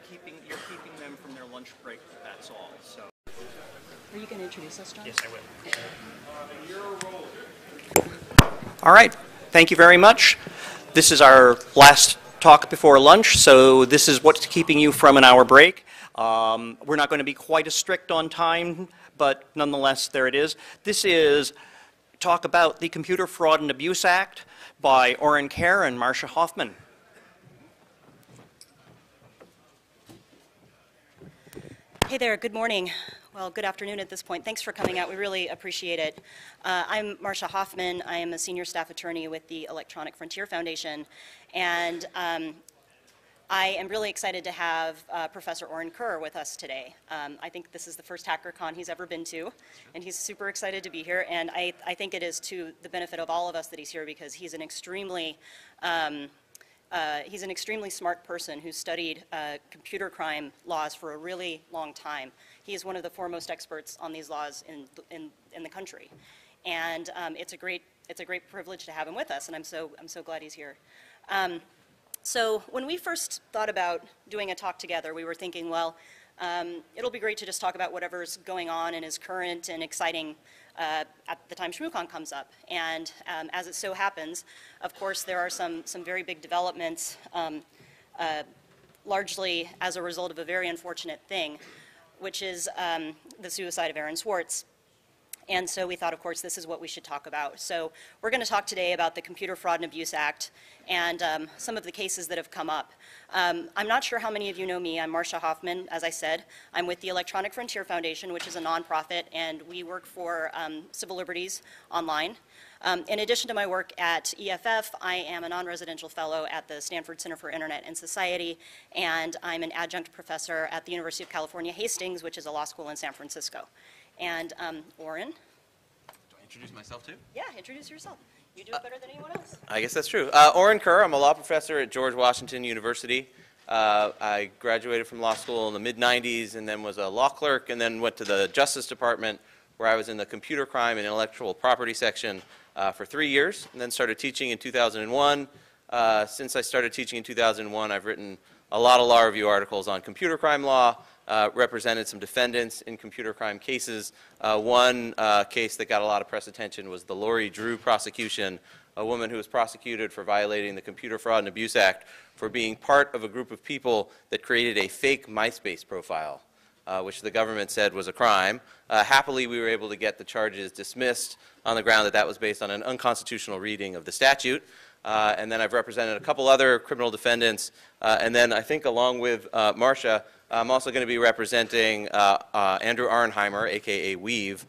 keeping them from their lunch break. That's all. So. Are you going to introduce us, John? Yes, I will. All right. Thank you very much. This is our last talk before lunch, so this is what's keeping you from an hour break. We're not going to be quite as strict on time, but nonetheless, there it is. This is talk about the Computer Fraud and Abuse Act by Aaron Kerr and Marcia Hoffman. Hey there, good morning. Well, good afternoon at this point. Thanks for coming out. We really appreciate it. I'm Marcia Hoffman. I am a senior staff attorney with the Electronic Frontier Foundation, and I am really excited to have Professor Aaron Kerr with us today. I think this is the first HackerCon he's ever been to, and he's super excited to be here, and I think it is to the benefit of all of us that he's here because he's an extremely smart person who's studied computer crime laws for a really long time. He is one of the foremost experts on these laws in the country, and it's a great privilege to have him with us, and I'm so glad he's here. So when we first thought about doing a talk together, we were thinking, well, it'll be great to just talk about whatever's going on and is current and exciting at the time ShmooCon comes up. And as it so happens, of course, there are some very big developments, largely as a result of a very unfortunate thing, which is the suicide of Aaron Swartz. And so we thought, of course, this is what we should talk about. So we're going to talk today about the Computer Fraud and Abuse Act and some of the cases that have come up. I'm not sure how many of you know me. I'm Marcia Hoffman, as I said. I'm with the Electronic Frontier Foundation, which is a nonprofit, and we work for civil liberties online. In addition to my work at EFF, I am a non-residential fellow at the Stanford Center for Internet and Society, and I'm an adjunct professor at the University of California, Hastings, which is a law school in San Francisco. And Aaron? Do I introduce myself too? Yeah, introduce yourself. You do it better than anyone else. I guess that's true. Aaron Kerr, I'm a law professor at George Washington University. I graduated from law school in the mid-90s and then was a law clerk and then went to the Justice Department where I was in the computer crime and intellectual property section for 3 years and then started teaching in 2001. Since I started teaching in 2001, I've written a lot of law review articles on computer crime law, represented some defendants in computer crime cases. One case that got a lot of press attention was the Lori Drew prosecution, a woman who was prosecuted for violating the Computer Fraud and Abuse Act for being part of a group of people that created a fake MySpace profile, which the government said was a crime. Happily, we were able to get the charges dismissed on the ground that that was based on an unconstitutional reading of the statute. And then I've represented a couple other criminal defendants. And then I think along with Marcia, I'm also going to be representing Andrew Auernheimer, a.k.a. Weave,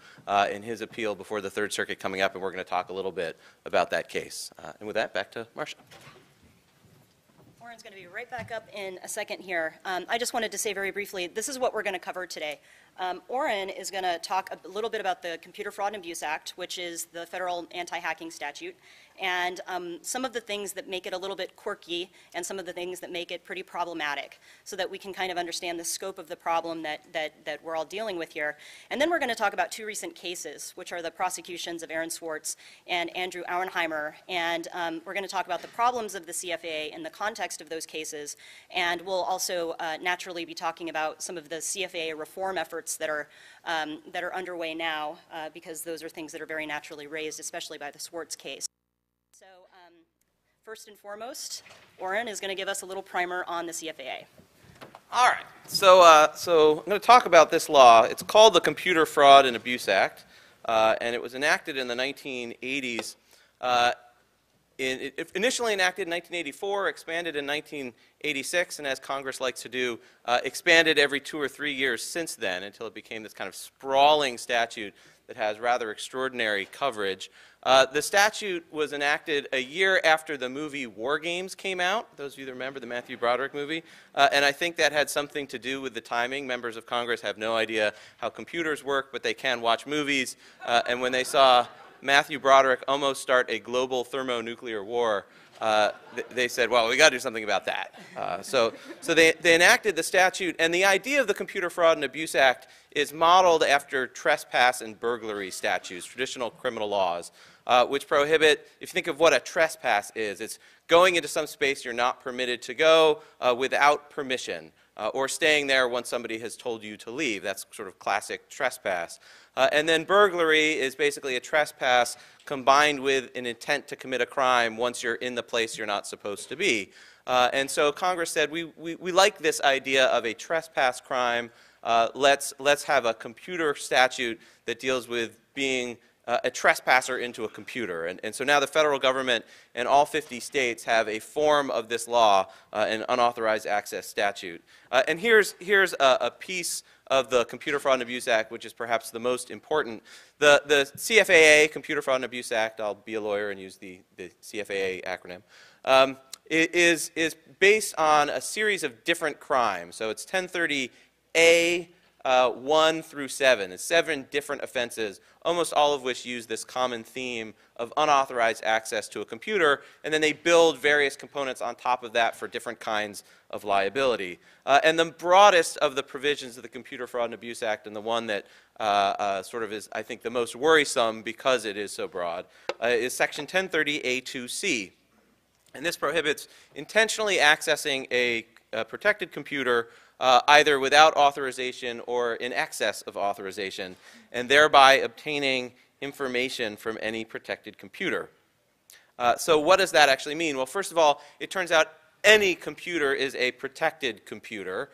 in his appeal before the Third Circuit coming up, and we're going to talk a little bit about that case. And with that, back to Marcia. Aaron's going to be right back up in a second here. I just wanted to say very briefly, this is what we're going to cover today. Aaron is going to talk a little bit about the Computer Fraud and Abuse Act, which is the federal anti-hacking statute, and some of the things that make it a little bit quirky and some of the things that make it pretty problematic so that we can kind of understand the scope of the problem that we're all dealing with here. And then we're going to talk about two recent cases, which are the prosecutions of Aaron Swartz and Andrew Auernheimer, and we're going to talk about the problems of the CFAA in the context of those cases, and we'll also naturally be talking about some of the CFAA reform efforts that are underway now, because those are things that are very naturally raised, especially by the Swartz case. So first and foremost, Aaron is going to give us a little primer on the CFAA. All right. So I'm going to talk about this law. It's called the Computer Fraud and Abuse Act, and it was enacted in the 1980s. It initially enacted in 1984, expanded in 1986, and as Congress likes to do, expanded every 2 or 3 years since then until it became this kind of sprawling statute that has rather extraordinary coverage. The statute was enacted a year after the movie War Games came out, those of you that remember the Matthew Broderick movie, and I think that had something to do with the timing. Members of Congress have no idea how computers work, but they can watch movies, and when they saw Matthew Broderick almost start a global thermonuclear war, they said, well, we got to do something about that. So they enacted the statute, and the idea of the Computer Fraud and Abuse Act is modeled after trespass and burglary statutes, traditional criminal laws, which prohibit, if you think of what a trespass is, it's going into some space you're not permitted to go without permission. or staying there once somebody has told you to leave. That's sort of classic trespass. And then burglary is basically a trespass combined with an intent to commit a crime once you're in the place you're not supposed to be. And so Congress said, we like this idea of a trespass crime. Let's have a computer statute that deals with being a trespasser into a computer. And so now the federal government and all 50 states have a form of this law, an unauthorized access statute. And here's a piece of the Computer Fraud and Abuse Act, which is perhaps the most important. The CFAA, Computer Fraud and Abuse Act, I'll be a lawyer and use the CFAA acronym, is based on a series of different crimes. So it's 1030A, 1 through 7. It's 7 different offenses, almost all of which use this common theme of unauthorized access to a computer, and then they build various components on top of that for different kinds of liability. And the broadest of the provisions of the Computer Fraud and Abuse Act, and the one that sort of is, I think, the most worrisome because it is so broad, is Section 1030A2C. And this prohibits intentionally accessing a protected computer either without authorization or in excess of authorization, and thereby obtaining information from any protected computer. So what does that actually mean? Well, first of all, it turns out any computer is a protected computer.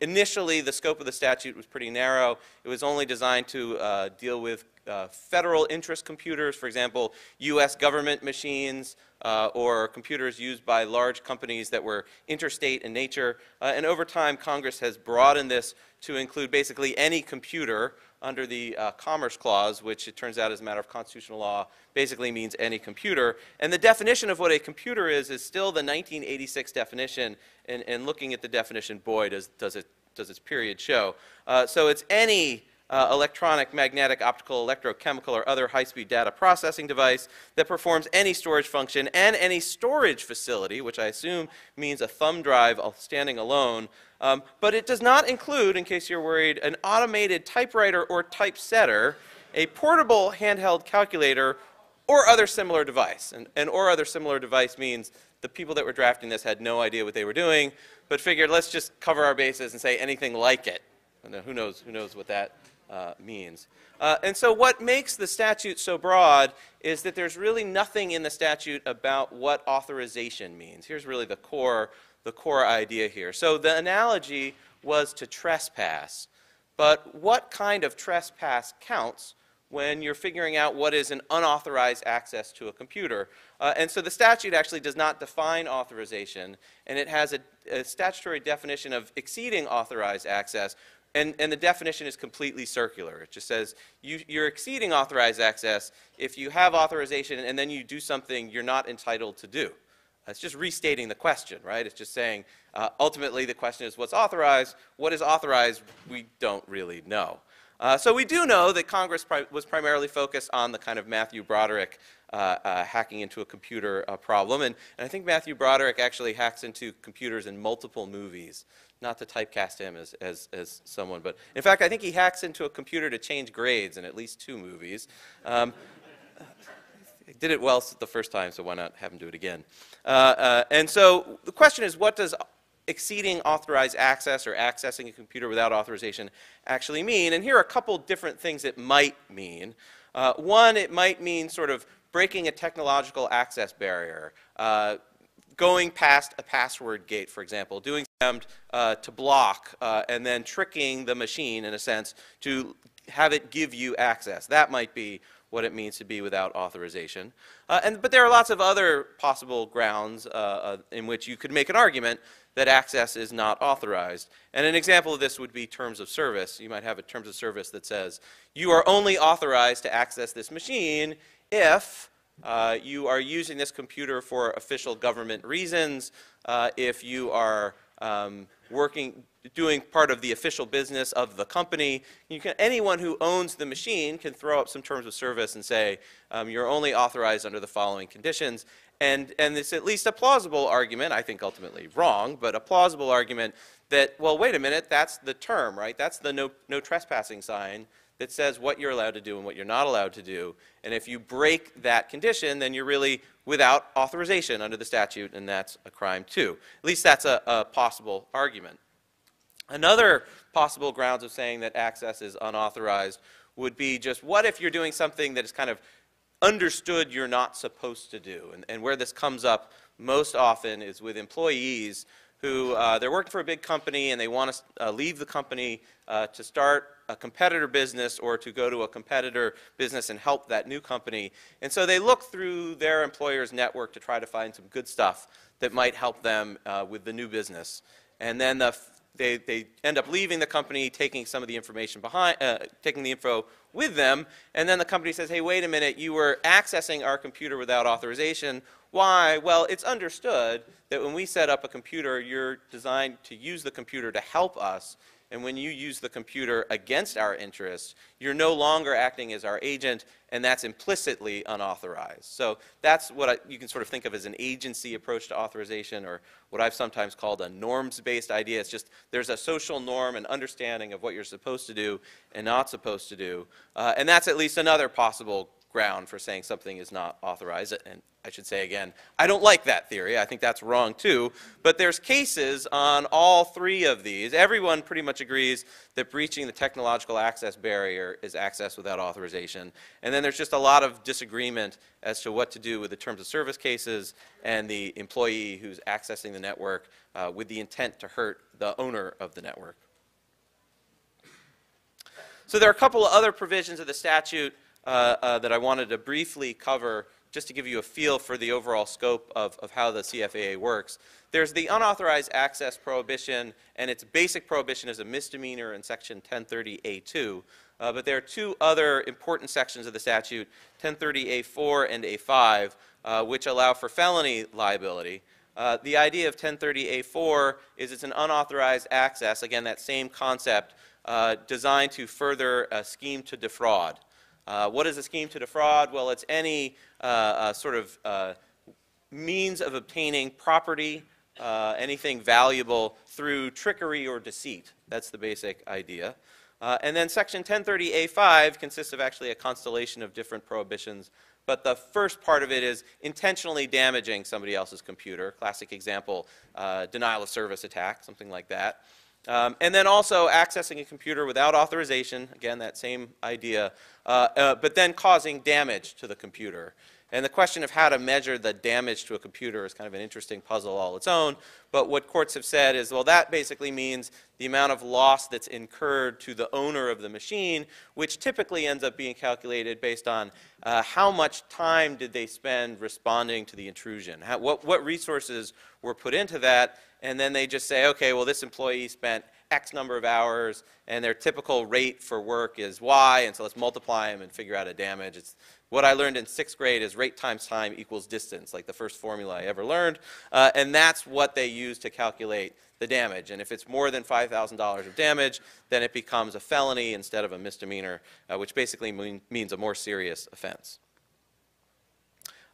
Initially, the scope of the statute was pretty narrow. It was only designed to deal with federal interest computers, for example, U.S. government machines, or computers used by large companies that were interstate in nature. And over time, Congress has broadened this to include basically any computer under the Commerce Clause, which it turns out as a matter of constitutional law basically means any computer. And the definition of what a computer is still the 1986 definition, and looking at the definition, boy, does its period show. So it's any electronic, magnetic, optical, electrochemical, or other high-speed data processing device that performs any storage function and any storage facility, which I assume means a thumb drive standing alone. But it does not include, in case you're worried, an automated typewriter or typesetter, a portable handheld calculator, or other similar device. And or other similar device means the people that were drafting this had no idea what they were doing, but figured let's just cover our bases and say anything like it. And who knows what that means. And so what makes the statute so broad is that there's really nothing in the statute about what authorization means. Here's really the core idea here. So the analogy was to trespass. But what kind of trespass counts when you're figuring out what is an unauthorized access to a computer? And so the statute actually does not define authorization, and it has a statutory definition of exceeding authorized access. And the definition is completely circular. It just says you're exceeding authorized access if you have authorization and then you do something you're not entitled to do. It's just restating the question, right? It's just saying ultimately the question is what's authorized. What is authorized, we don't really know. So we do know that Congress was primarily focused on the kind of Matthew Broderick hacking into a computer problem. And I think Matthew Broderick actually hacks into computers in multiple movies. Not to typecast him as someone, but in fact, I think he hacks into a computer to change grades in at least 2 movies. He did it well the first time, so why not have him do it again? And so the question is, what does exceeding authorized access or accessing a computer without authorization actually mean? And here are a couple different things it might mean. One, it might mean sort of breaking a technological access barrier. Going past a password gate, for example, doing to block and then tricking the machine, in a sense, to have it give you access. That might be what it means to be without authorization. But there are lots of other possible grounds in which you could make an argument that access is not authorized. And an example of this would be terms of service. You might have a terms of service that says, you are only authorized to access this machine if you are using this computer for official government reasons, if you are doing part of the official business of the company. Anyone who owns the machine can throw up some terms of service and say, you're only authorized under the following conditions. And it's at least a plausible argument, I think ultimately wrong, but a plausible argument that, well, wait a minute, that's the term, right? That's the no trespassing sign that says what you're allowed to do and what you're not allowed to do. And if you break that condition, then you're really without authorization under the statute, and that's a crime too. At least that's a possible argument. Another possible grounds of saying that access is unauthorized would be just what if you're doing something that is kind of understood you're not supposed to do. And where this comes up most often is with employees who they're working for a big company and they want to leave the company to start a competitor business or to go to a competitor business and help that new company. And so they look through their employer's network to try to find some good stuff that might help them with the new business. And then they end up leaving the company, taking some of the information behind, taking the info with them, and then the company says, hey, wait a minute, you were accessing our computer without authorization. Why? Well, it's understood that when we set up a computer, you're designed to use the computer to help us, and when you use the computer against our interests, you're no longer acting as our agent, and that's implicitly unauthorized. So that's what you can sort of think of as an agency approach to authorization, or what I've sometimes called a norms-based idea. It's just there's a social norm and understanding of what you're supposed to do and not supposed to do. And that's at least another possible ground for saying something is not authorized. And I should say again, I don't like that theory. I think that's wrong too. But there's cases on all three of these. Everyone pretty much agrees that breaching the technological access barrier is access without authorization. And then there's just a lot of disagreement as to what to do with the terms of service cases and the employee who's accessing the network with the intent to hurt the owner of the network. So there are a couple of other provisions of the statute that I wanted to briefly cover just to give you a feel for the overall scope of how the CFAA works. There's the unauthorized access prohibition, and its basic prohibition is a misdemeanor in Section 1030A2. But there are two other important sections of the statute, 1030A4 and A5, which allow for felony liability. The idea of 1030A4 is it's an unauthorized access, again, that same concept, designed to further a scheme to defraud. What is a scheme to defraud? Well, it's any sort of means of obtaining property, anything valuable through trickery or deceit. That's the basic idea. And then Section 1030A5 consists of actually a constellation of different prohibitions. But the first part of it is intentionally damaging somebody else's computer. Classic example, denial of service attack, something like that. And then also accessing a computer without authorization, again, that same idea, but then causing damage to the computer. And the question of how to measure the damage to a computer is kind of an interesting puzzle all its own. But what courts have said is, well, that basically means the amount of loss that's incurred to the owner of the machine, which typically ends up being calculated based on how much time did they spend responding to the intrusion, what resources were put into that. And then they just say, okay, well, this employee spent X number of hours, and their typical rate for work is Y, and so let's multiply them and figure out a damage. It's what I learned in 6th grade is rate times time equals distance, like the first formula I ever learned. And that's what they use to calculate the damage. And if it's more than $5,000 of damage, then it becomes a felony instead of a misdemeanor, which basically means a more serious offense.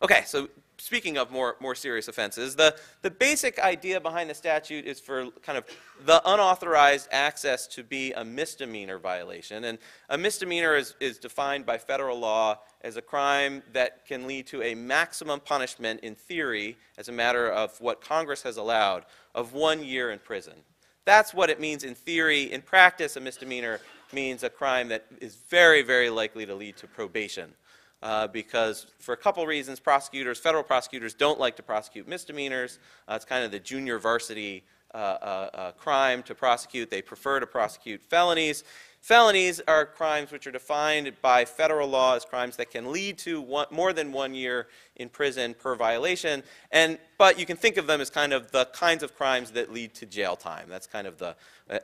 Okay, so speaking of more serious offenses, the basic idea behind the statute is for kind of the unauthorized access to be a misdemeanor violation. And a misdemeanor is defined by federal law as a crime that can lead to a maximum punishment in theory, as a matter of what Congress has allowed, of 1 year in prison. That's what it means in theory. In practice, a misdemeanor means a crime that is very, very likely to lead to probation. Because for a couple reasons, federal prosecutors don't like to prosecute misdemeanors. It's kind of the junior varsity crime to prosecute. They prefer to prosecute felonies. Felonies are crimes which are defined by federal law as crimes that can lead to more than 1 year in prison per violation. But you can think of them as kind of the kinds of crimes that lead to jail time. That's kind of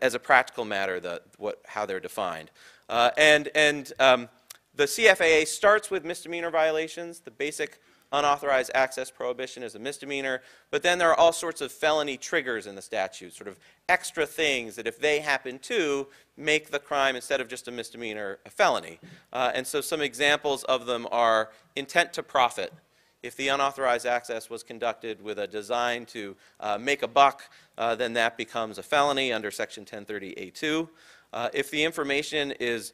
as a practical matter, how they're defined. The CFAA starts with misdemeanor violations. The basic unauthorized access prohibition is a misdemeanor, but then there are all sorts of felony triggers in the statute, sort of extra things that if they happen to make the crime, instead of just a misdemeanor, a felony. And so some examples of them are intent to profit. If the unauthorized access was conducted with a design to make a buck, then that becomes a felony under Section 1030A2. If the information is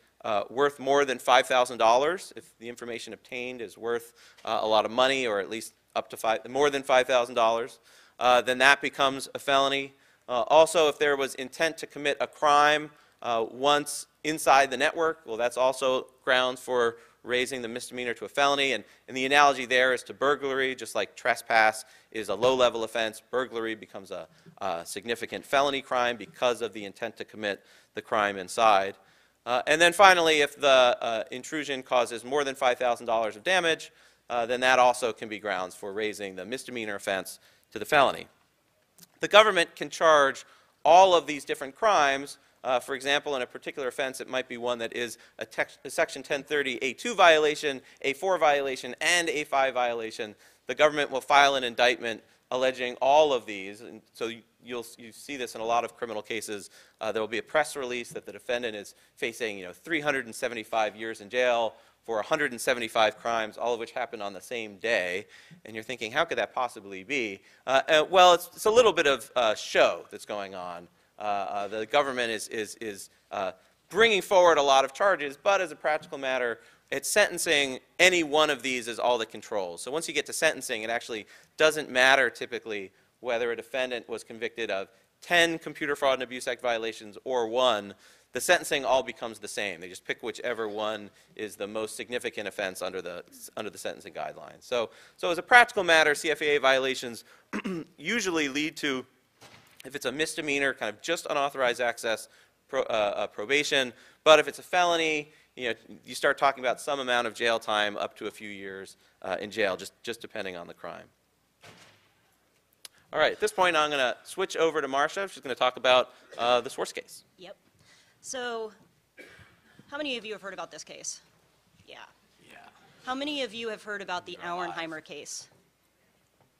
worth more than $5,000, if the information obtained is worth a lot of money, or at least up to more than $5,000, then that becomes a felony. Also, if there was intent to commit a crime once inside the network, well, that's also grounds for raising the misdemeanor to a felony. And the analogy there is to burglary. Just like trespass is a low-level offense, burglary becomes a significant felony crime because of the intent to commit the crime inside. And then finally, if the intrusion causes more than $5,000 of damage, then that also can be grounds for raising the misdemeanor offense to the felony. The government can charge all of these different crimes. For example, in a particular offense, it might be one that is a Section 1030 A2 violation, A4 violation, and A5 violation. The government will file an indictment alleging all of these. And so you see this in a lot of criminal cases. There will be a press release that the defendant is facing 375 years in jail for 175 crimes, all of which happened on the same day. And you're thinking, how could that possibly be? Well, it's a little bit of show that's going on. The government is bringing forward a lot of charges, but as a practical matter, it's sentencing. Any one of these is all that controls. So once you get to sentencing, it actually doesn't matter typically whether a defendant was convicted of 10 Computer Fraud and Abuse Act violations or 1. The sentencing all becomes the same. They just pick whichever one is the most significant offense under the sentencing guidelines. So as a practical matter, CFAA violations usually lead to, if it's a misdemeanor, kind of just unauthorized access, probation. But if it's a felony, you start talking about some amount of jail time up to a few years in jail, just depending on the crime. All right, at this point, I'm going to switch over to Marcia. She's going to talk about the Swartz case. Yep. So, how many of you have heard about this case? Yeah. Yeah. How many of you have heard about the Auernheimer case?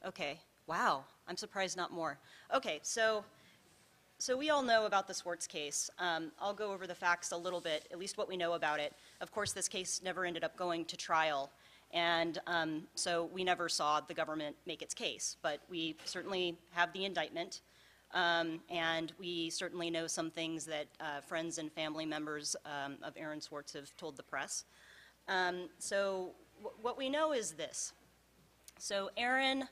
Okay. Wow. I'm surprised not more. Okay, so we all know about the Swartz case. I'll go over the facts a little bit, at least what we know about it. Of course, this case never ended up going to trial, and so we never saw the government make its case. But we certainly have the indictment, and we certainly know some things that friends and family members of Aaron Swartz have told the press. So what we know is this. So Aaron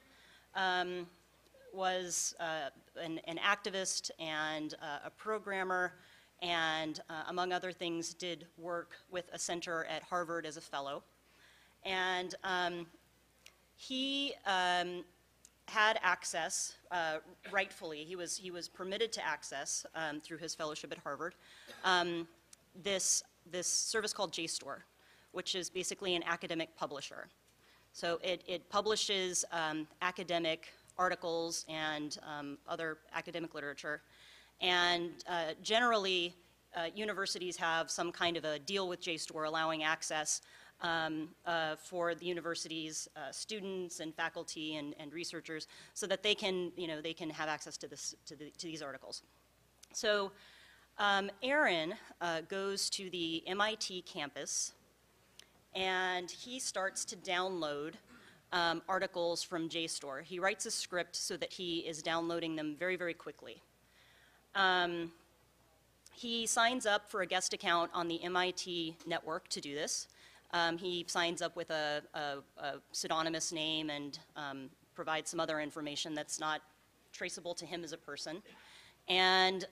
was an activist and a programmer, and among other things did work with a center at Harvard as a fellow. And he had access, rightfully, he was permitted to access through his fellowship at Harvard, this service called JSTOR, which is basically an academic publisher. So it publishes academic articles and other academic literature. And generally, universities have some kind of a deal with JSTOR allowing access for the university's students and faculty and researchers so that they can, they can have access to these articles. So Aaron goes to the MIT campus, and he starts to download articles from JSTOR. He writes a script so that he is downloading them very, very quickly. He signs up for a guest account on the MIT network to do this. He signs up with a pseudonymous name and provides some other information that's not traceable to him as a person. And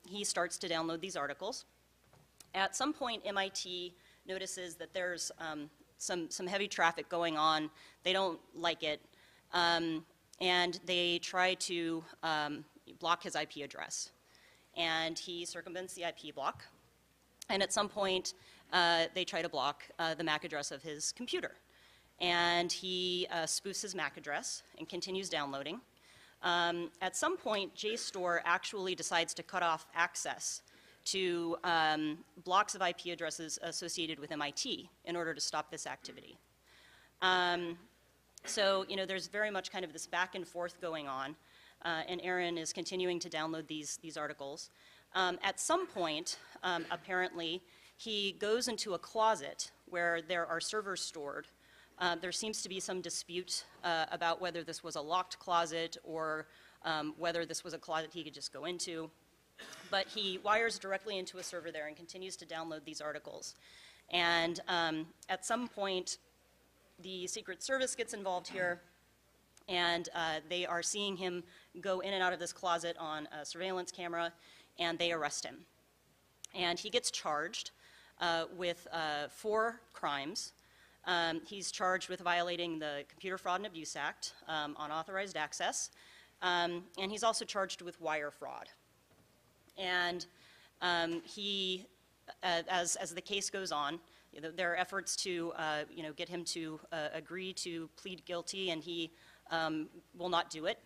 he starts to download these articles. At some point, MIT notices that there's some heavy traffic going on. They don't like it, and they try to block his IP address. And he circumvents the IP block, and at some point they try to block the MAC address of his computer. And he spoofs his MAC address and continues downloading. At some point, JSTOR actually decides to cut off access to blocks of IP addresses associated with MIT in order to stop this activity. So, there's very much kind of this back and forth going on, and Aaron is continuing to download these articles. At some point, apparently, he goes into a closet where there are servers stored. There seems to be some dispute about whether this was a locked closet or whether this was a closet he could just go into. but he wires directly into a server there and continues to download these articles. And at some point, the Secret Service gets involved here, and they are seeing him go in and out of this closet on a surveillance camera, and they arrest him. And he gets charged with 4 crimes. He's charged with violating the Computer Fraud and Abuse Act, unauthorized access, and he's also charged with wire fraud. And he, as the case goes on, there are efforts to get him to agree to plead guilty, and he will not do it.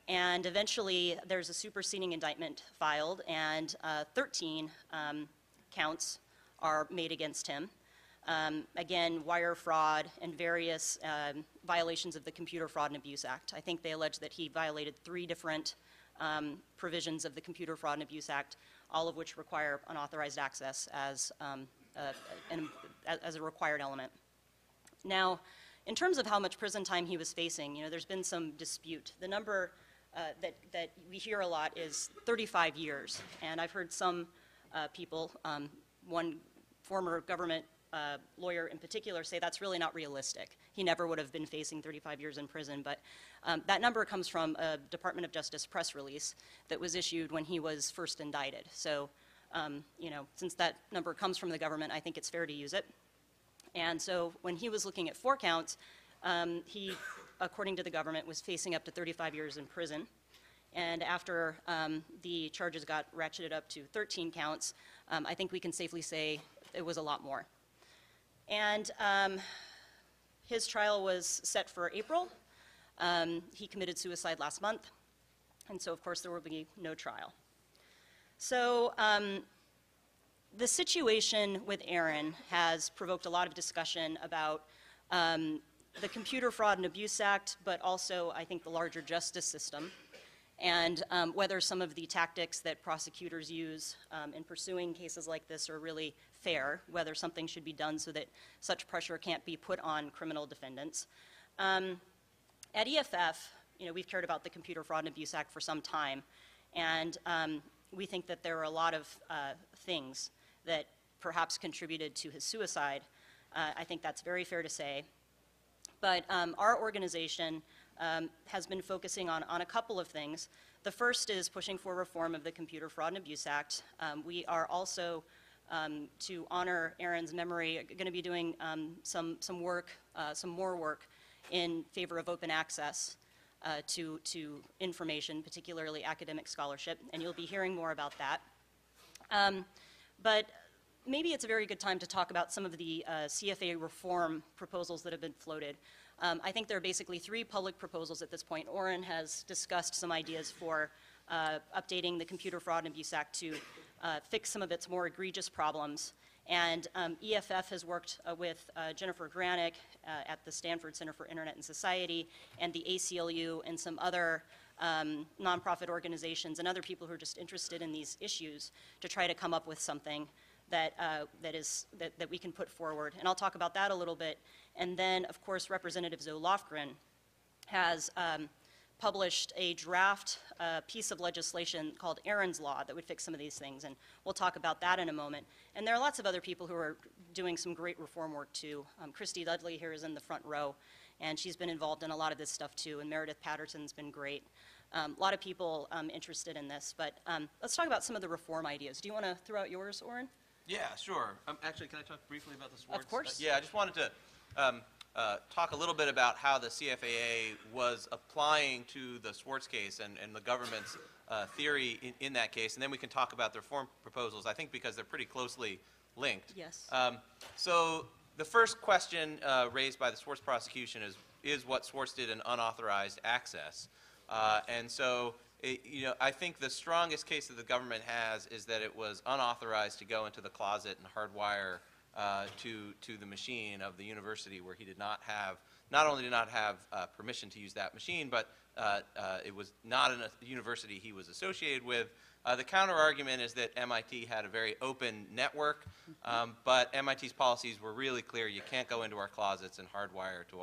And eventually, there's a superseding indictment filed, and 13 counts are made against him. Again, wire fraud and various violations of the Computer Fraud and Abuse Act. I think they allege that he violated 3 different provisions of the Computer Fraud and Abuse Act, all of which require unauthorized access as a required element. Now, in terms of how much prison time he was facing, there's been some dispute. The number that we hear a lot is 35 years, and I've heard some people, one former government lawyer in particular, say that's really not realistic. He never would have been facing 35 years in prison, but that number comes from a Department of Justice press release that was issued when he was first indicted. So, since that number comes from the government, I think it's fair to use it. And so when he was looking at 4 counts, he, according to the government, was facing up to 35 years in prison. And after the charges got ratcheted up to 13 counts, I think we can safely say it was a lot more. And his trial was set for April. He committed suicide last month, and so of course there will be no trial. So the situation with Aaron has provoked a lot of discussion about the Computer Fraud and Abuse Act, but also I think the larger justice system, and whether some of the tactics that prosecutors use in pursuing cases like this are really fair, whether something should be done so that such pressure can't be put on criminal defendants. At EFF, we've cared about the Computer Fraud and Abuse Act for some time, and we think that there are a lot of things that perhaps contributed to his suicide. I think that's very fair to say. But our organization has been focusing on a couple of things. The first is pushing for reform of the Computer Fraud and Abuse Act. We are also, to honor Aaron's memory, going to be doing some more work in favor of open access to information, particularly academic scholarship, and you'll be hearing more about that. But maybe it's a very good time to talk about some of the CFA reform proposals that have been floated. I think there are basically 3 public proposals at this point. Aaron has discussed some ideas for updating the Computer Fraud and Abuse Act to fix some of its more egregious problems. And EFF has worked with Jennifer Granick at the Stanford Center for Internet and Society and the ACLU and some other nonprofit organizations and other people who are just interested in these issues to try to come up with something that we can put forward. And I'll talk about that a little bit. And then, of course, Representative Zoe Lofgren has published a draft piece of legislation called Aaron's Law that would fix some of these things, and we'll talk about that in a moment. And there are lots of other people who are doing some great reform work too. Christy Dudley here is in the front row, and she's been involved in a lot of this stuff too, and Meredith Patterson's been great. A lot of people interested in this, but let's talk about some of the reform ideas. Do you want to throw out yours, Aaron? Yeah, sure. Actually, can I talk briefly about the Swartz? Of course. Yeah, I just wanted to talk a little bit about how the CFAA was applying to the Swartz case and the government's theory in that case, and then we can talk about the reform proposals, I think because they're pretty closely linked. Yes. So the first question raised by the Swartz prosecution is what Swartz did in unauthorized access. And so I think the strongest case that the government has is that it was unauthorized to go into the closet and hardwire to the machine of the university where he did not have, not only did not have permission to use that machine, but it was not in a university he was associated with. The counter argument is that MIT had a very open network, but MIT's policies were really clear. You can't go into our closets and hardwire to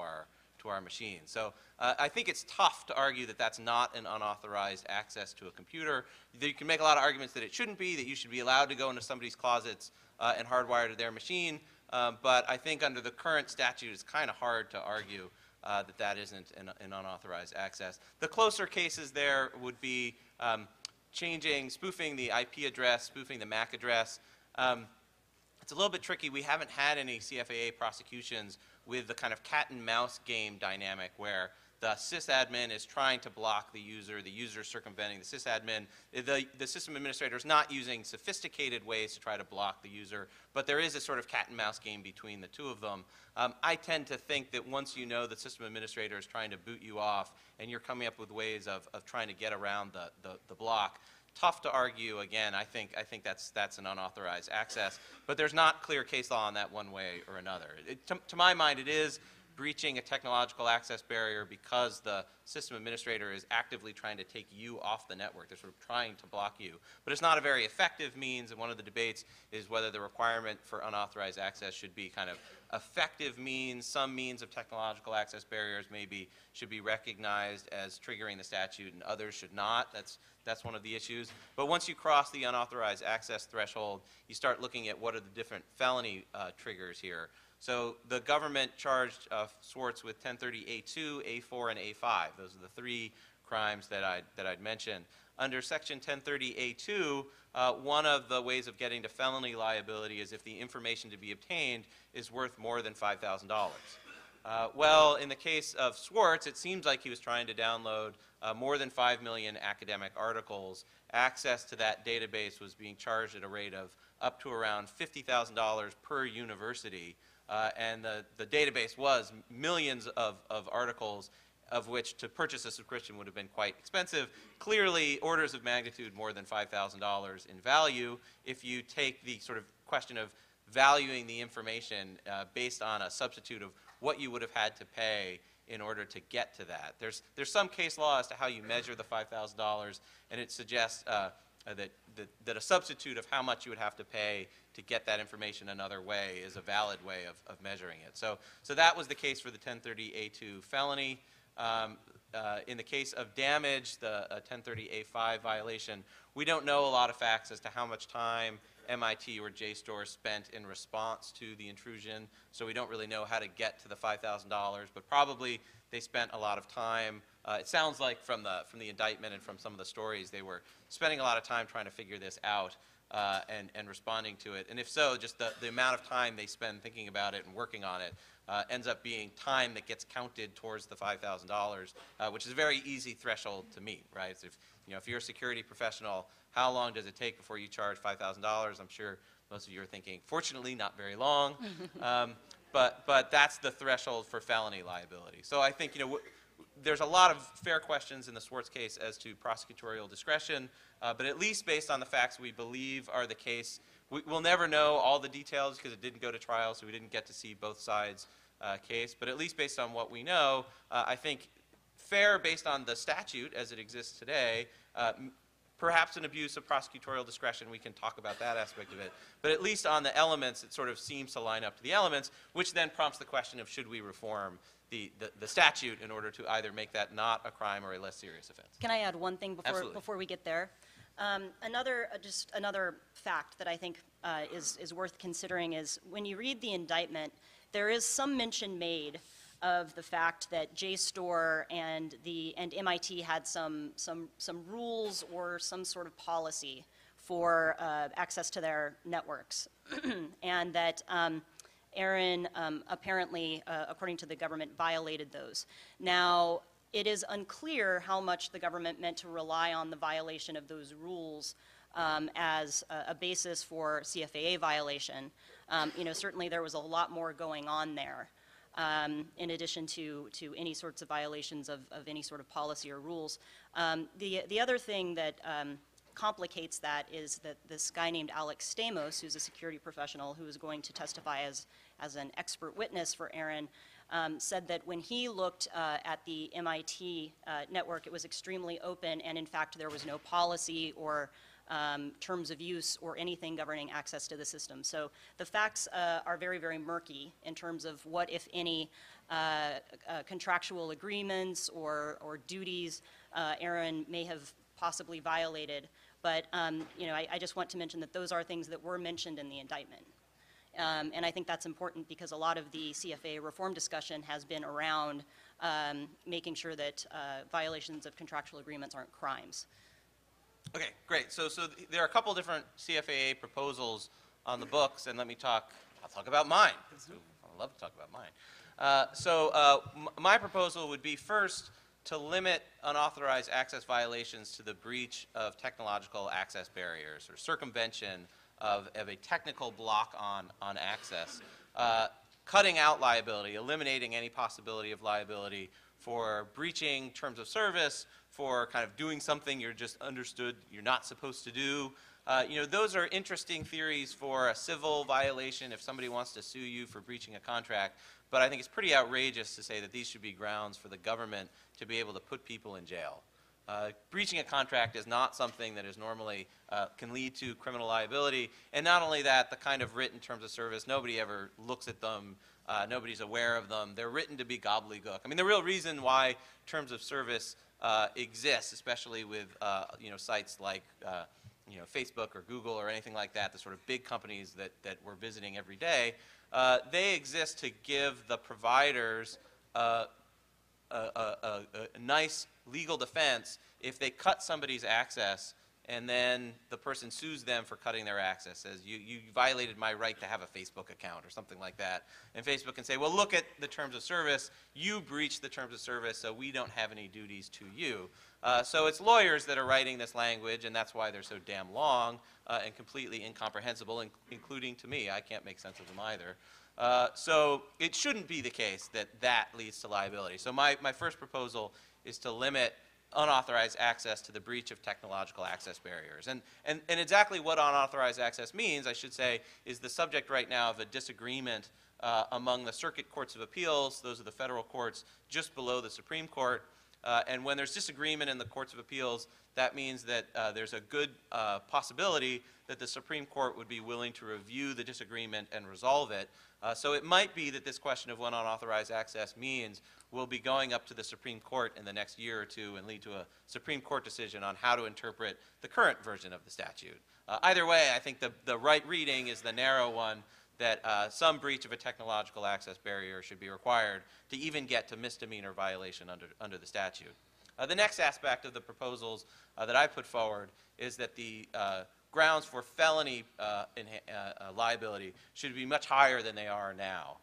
to our machines. So I think it's tough to argue that that's not an unauthorized access to a computer. You can make a lot of arguments that it shouldn't be, that you should be allowed to go into somebody's closets and hardwire to their machine, but I think under the current statute it's kind of hard to argue that that isn't an unauthorized access. The closer cases there would be spoofing the IP address, spoofing the MAC address. It's a little bit tricky. We haven't had any CFAA prosecutions with the kind of cat and mouse game dynamic where the sysadmin is trying to block the user is circumventing the sysadmin. The system administrator is not using sophisticated ways to try to block the user, but there is a sort of cat and mouse game between the two of them. I tend to think that once you know the system administrator is trying to boot you off and you're coming up with ways of trying to get around the block, tough to argue. Again, I think that's an unauthorized access, but there's not clear case law on that one way or another. To my mind, it is breaching a technological access barrier because the system administrator is actively trying to take you off the network. They're sort of trying to block you. But it's not a very effective means, and one of the debates is whether the requirement for unauthorized access should be kind of effective means. Some means of technological access barriers maybe should be recognized as triggering the statute and others should not. That's one of the issues. But once you cross the unauthorized access threshold, you start looking at what are the different felony triggers here. So the government charged Swartz with 1030A2, A4, and A5. Those are the three crimes that I'd mentioned. Under Section 1030A2, one of the ways of getting to felony liability is if the information to be obtained is worth more than $5,000. Well, in the case of Swartz, it seems like he was trying to download more than 5 million academic articles. Access to that database was being charged at a rate of up to around $50,000 per university. And the database was millions of articles, of which to purchase a subscription would have been quite expensive. Clearly, orders of magnitude more than $5,000 in value if you take the sort of question of valuing the information based on a substitute of what you would have had to pay in order to get to that. There's some case law as to how you measure the $5,000, and it suggests that a substitute of how much you would have to pay to get that information another way is a valid way of measuring it. So that was the case for the 1030A2 felony. In the case of damage, the 1030A5 violation, we don't know a lot of facts as to how much time MIT or JSTOR spent in response to the intrusion, so we don't really know how to get to the $5,000, but probably they spent a lot of time. It sounds like from the indictment and from some of the stories, they were spending a lot of time trying to figure this out and responding to it. And if so, just the amount of time they spend thinking about it and working on it ends up being time that gets counted towards the $5,000, which is a very easy threshold to meet, right? So if you're a security professional, how long does it take before you charge $5,000? I'm sure most of you are thinking, fortunately, not very long. But that's the threshold for felony liability. So I think there's a lot of fair questions in the Swartz case as to prosecutorial discretion, but at least based on the facts we believe are the case, we'll never know all the details because it didn't go to trial, so we didn't get to see both sides' case. But at least based on what we know, I think fair based on the statute as it exists today. Perhaps an abuse of prosecutorial discretion, we can talk about that aspect of it. But at least on the elements, it sort of seems to line up to the elements, which then prompts the question of should we reform the statute in order to either make that not a crime or a less serious offense. Can I add one thing before we get there? Just another fact that I think is worth considering is when you read the indictment, there is some mention made of the fact that JSTOR and MIT had some rules or some sort of policy for access to their networks, and that Aaron apparently, according to the government, violated those. Now, it is unclear how much the government meant to rely on the violation of those rules as a basis for CFAA violation. Certainly there was a lot more going on there. In addition to any sorts of violations of any sort of policy or rules. The other thing that complicates that is that this guy named Alex Stamos, who's a security professional who is going to testify as an expert witness for Aaron, said that when he looked at the MIT network, it was extremely open, and in fact there was no policy or terms of use or anything governing access to the system. So the facts are very, very murky in terms of what, if any, contractual agreements or duties Aaron may have possibly violated. But you know, I just want to mention that those are things that were mentioned in the indictment. And I think that's important because a lot of the CFA reform discussion has been around making sure that violations of contractual agreements aren't crimes. Okay, great. So there are a couple different CFAA proposals on the books, and I'll talk about mine. I love to talk about mine. My proposal would be first to limit unauthorized access violations to the breach of technological access barriers or circumvention of a technical block on access, cutting out liability, eliminating any possibility of liability for breaching terms of service, for kind of doing something you're just understood you're not supposed to do. You know, those are interesting theories for a civil violation if somebody wants to sue you for breaching a contract, but I think it's pretty outrageous to say that these should be grounds for the government to be able to put people in jail. Breaching a contract is not something that is normally can lead to criminal liability, and not only that, the kind of written terms of service, nobody ever looks at them, nobody's aware of them. They're written to be gobbledygook. I mean, the real reason why terms of service exists, especially with you know, sites like you know, Facebook or Google or anything like that, the sort of big companies that we're visiting every day, they exist to give the providers a nice legal defense if they cut somebody's access and then the person sues them for cutting their access, says you violated my right to have a Facebook account or something like that. And Facebook can say, well, look at the terms of service, you breached the terms of service, so we don't have any duties to you. So it's lawyers that are writing this language, and that's why they're so damn long and completely incomprehensible, including to me. I can't make sense of them either. So it shouldn't be the case that that leads to liability. So my first proposal is to limit unauthorized access to the breach of technological access barriers. And exactly what unauthorized access means, I should say, is the subject right now of a disagreement among the circuit courts of appeals. Those are the federal courts just below the Supreme Court. And when there's disagreement in the courts of appeals, that means that there's a good possibility that the Supreme Court would be willing to review the disagreement and resolve it. So it might be that this question of what unauthorized access means will be going up to the Supreme Court in the next year or two and lead to a Supreme Court decision on how to interpret the current version of the statute. Either way, I think the right reading is the narrow one, that some breach of a technological access barrier should be required to even get to misdemeanor violation under the statute. The next aspect of the proposals that I put forward is that the grounds for felony liability should be much higher than they are now.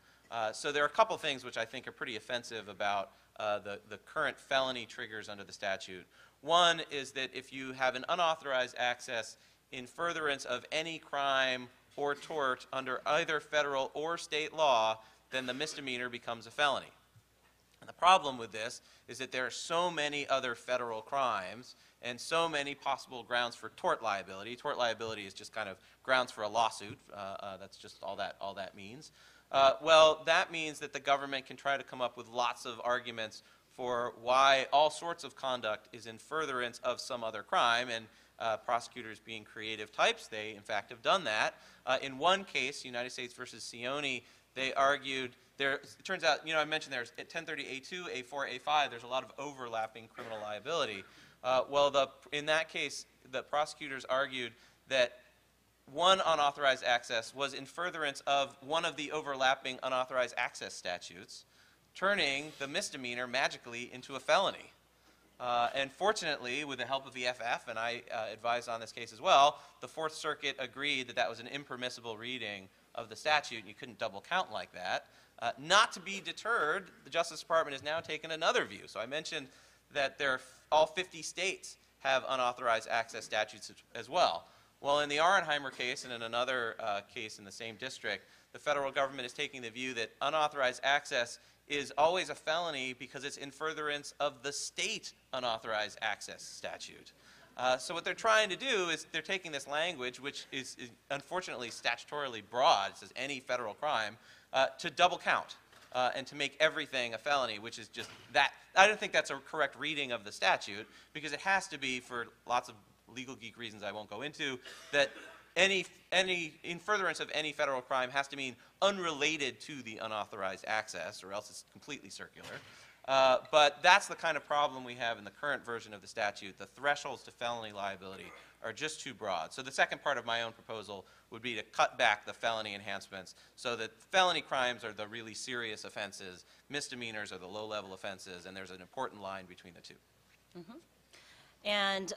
So there are a couple things which I think are pretty offensive about the current felony triggers under the statute. One is that if you have an unauthorized access in furtherance of any crime or tort under either federal or state law, then the misdemeanor becomes a felony. And the problem with this is that there are so many other federal crimes and so many possible grounds for tort liability. Tort liability is just kind of grounds for a lawsuit. That's just all that means. Well, that means that the government can try to come up with lots of arguments for why all sorts of conduct is in furtherance of some other crime, and prosecutors being creative types, they in fact have done that. In one case, United States versus Sioni, they argued, it turns out, you know, I mentioned there's at 1030A2, A4, A5, there's a lot of overlapping criminal liability. In that case, the prosecutors argued that one unauthorized access was in furtherance of one of the overlapping unauthorized access statutes, turning the misdemeanor magically into a felony. And fortunately, with the help of the FF, and I advised on this case as well, the Fourth Circuit agreed that that was an impermissible reading of the statute, and you couldn't double count like that. Not to be deterred, the Justice Department has now taken another view. So I mentioned that all 50 states have unauthorized access statutes as well. Well, in the Auernheimer case and in another case in the same district, the federal government is taking the view that unauthorized access is always a felony because it's in furtherance of the state unauthorized access statute. So what they're trying to do is they're taking this language, which is unfortunately statutorily broad, it says any federal crime, to double count and to make everything a felony, which is just that. I don't think that's a correct reading of the statute, because it has to be, for lots of legal geek reasons I won't go into, that in furtherance of any federal crime has to mean unrelated to the unauthorized access, or else it's completely circular. But that's the kind of problem we have in the current version of the statute. The thresholds to felony liability are just too broad. So the second part of my own proposal would be to cut back the felony enhancements so that felony crimes are the really serious offenses, misdemeanors are the low-level offenses, and there's an important line between the two. Mm-hmm. And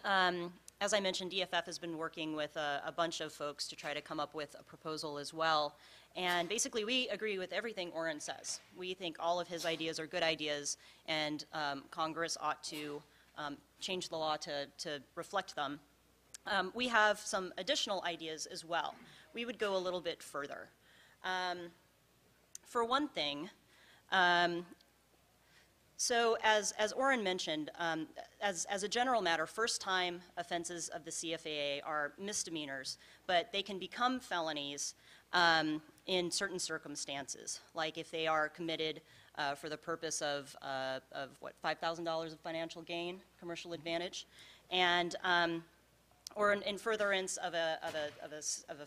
as I mentioned, DFF has been working with a bunch of folks to try to come up with a proposal as well. And basically, we agree with everything Aaron says. We think all of his ideas are good ideas, and Congress ought to change the law to reflect them. We have some additional ideas as well. We would go a little bit further. For one thing, so as Aaron mentioned, as a general matter, first-time offenses of the CFAA are misdemeanors, but they can become felonies in certain circumstances, like if they are committed for the purpose of what, $5,000 of financial gain, commercial advantage, and or in furtherance of a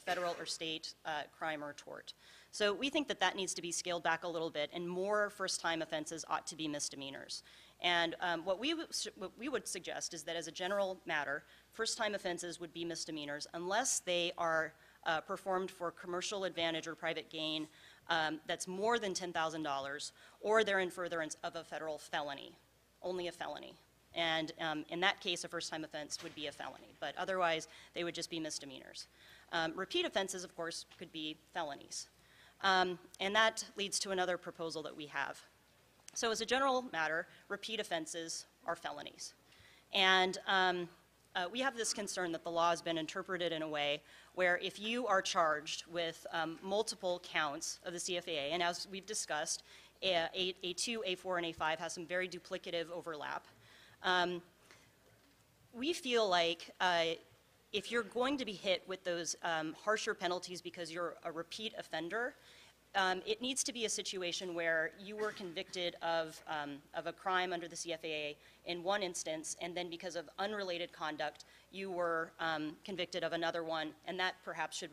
federal or state crime or tort. So we think that that needs to be scaled back a little bit, and more first-time offenses ought to be misdemeanors. And what we would suggest is that as a general matter, first-time offenses would be misdemeanors unless they are performed for commercial advantage or private gain that's more than $10,000, or they're in furtherance of a federal felony, only a felony. And in that case, a first-time offense would be a felony, but otherwise they would just be misdemeanors. Repeat offenses, of course, could be felonies. And that leads to another proposal that we have. So as a general matter, repeat offenses are felonies. And we have this concern that the law has been interpreted in a way where if you are charged with multiple counts of the CFAA, and as we've discussed, A2, A4, and A5 has some very duplicative overlap. We feel like if you're going to be hit with those harsher penalties because you're a repeat offender, it needs to be a situation where you were convicted of a crime under the CFAA in one instance, and then because of unrelated conduct, you were convicted of another one, and that perhaps should,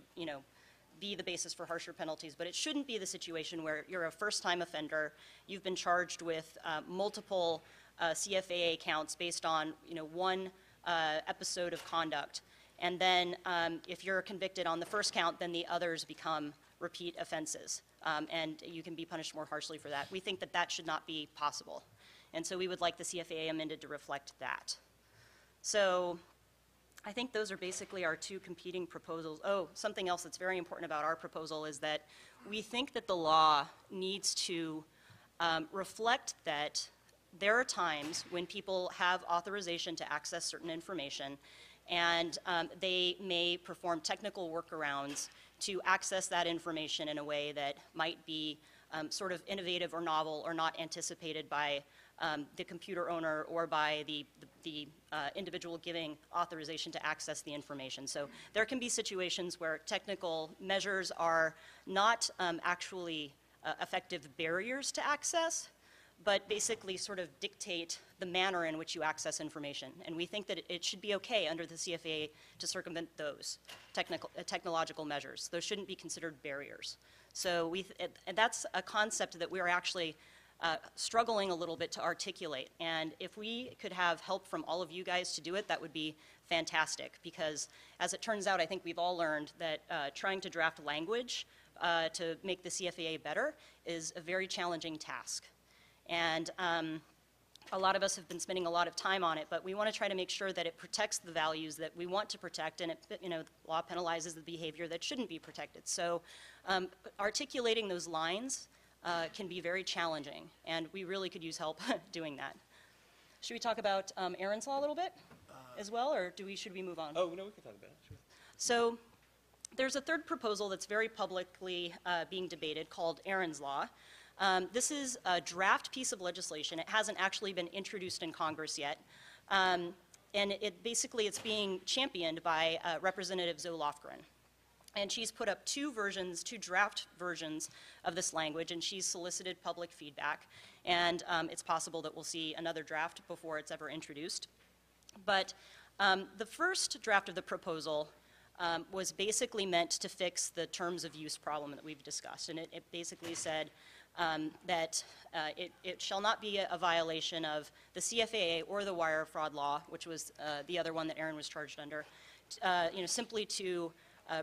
be the basis for harsher penalties. But it shouldn't be the situation where you're a first-time offender, you've been charged with multiple CFAA counts based on, one episode of conduct. And then if you're convicted on the first count, then the others become repeat offenses. And you can be punished more harshly for that. We think that that should not be possible. And so we would like the CFAA amended to reflect that. So I think those are basically our two competing proposals. Oh, something else that's very important about our proposal is that we think that the law needs to reflect that there are times when people have authorization to access certain information, and they may perform technical workarounds to access that information in a way that might be sort of innovative or novel or not anticipated by the computer owner or by the individual giving authorization to access the information. So there can be situations where technical measures are not actually effective barriers to access, but basically sort of dictate the manner in which you access information. And we think that it should be okay under the CFAA to circumvent those technological measures. Those shouldn't be considered barriers. So and that's a concept that we're actually struggling a little bit to articulate. And if we could have help from all of you guys to do it, that would be fantastic. Because as it turns out, I think we've all learned that trying to draft language to make the CFAA better is a very challenging task. And a lot of us have been spending a lot of time on it, but we want to try to make sure that it protects the values that we want to protect, and the law penalizes the behavior that shouldn't be protected. So articulating those lines can be very challenging, and we really could use help doing that. Should we talk about Aaron's law a little bit as well, or should we move on? Oh, no, we can talk about it, sure. So there's a third proposal that's very publicly being debated called Aaron's Law. This is a draft piece of legislation. It hasn't actually been introduced in Congress yet. And it's being championed by Representative Zoe Lofgren. And she's put up two draft versions of this language, and she's solicited public feedback. And it's possible that we'll see another draft before it's ever introduced. But the first draft of the proposal was basically meant to fix the terms of use problem that we've discussed. And it basically said that it shall not be a violation of the CFAA or the wire fraud law, which was the other one that Aaron was charged under, simply to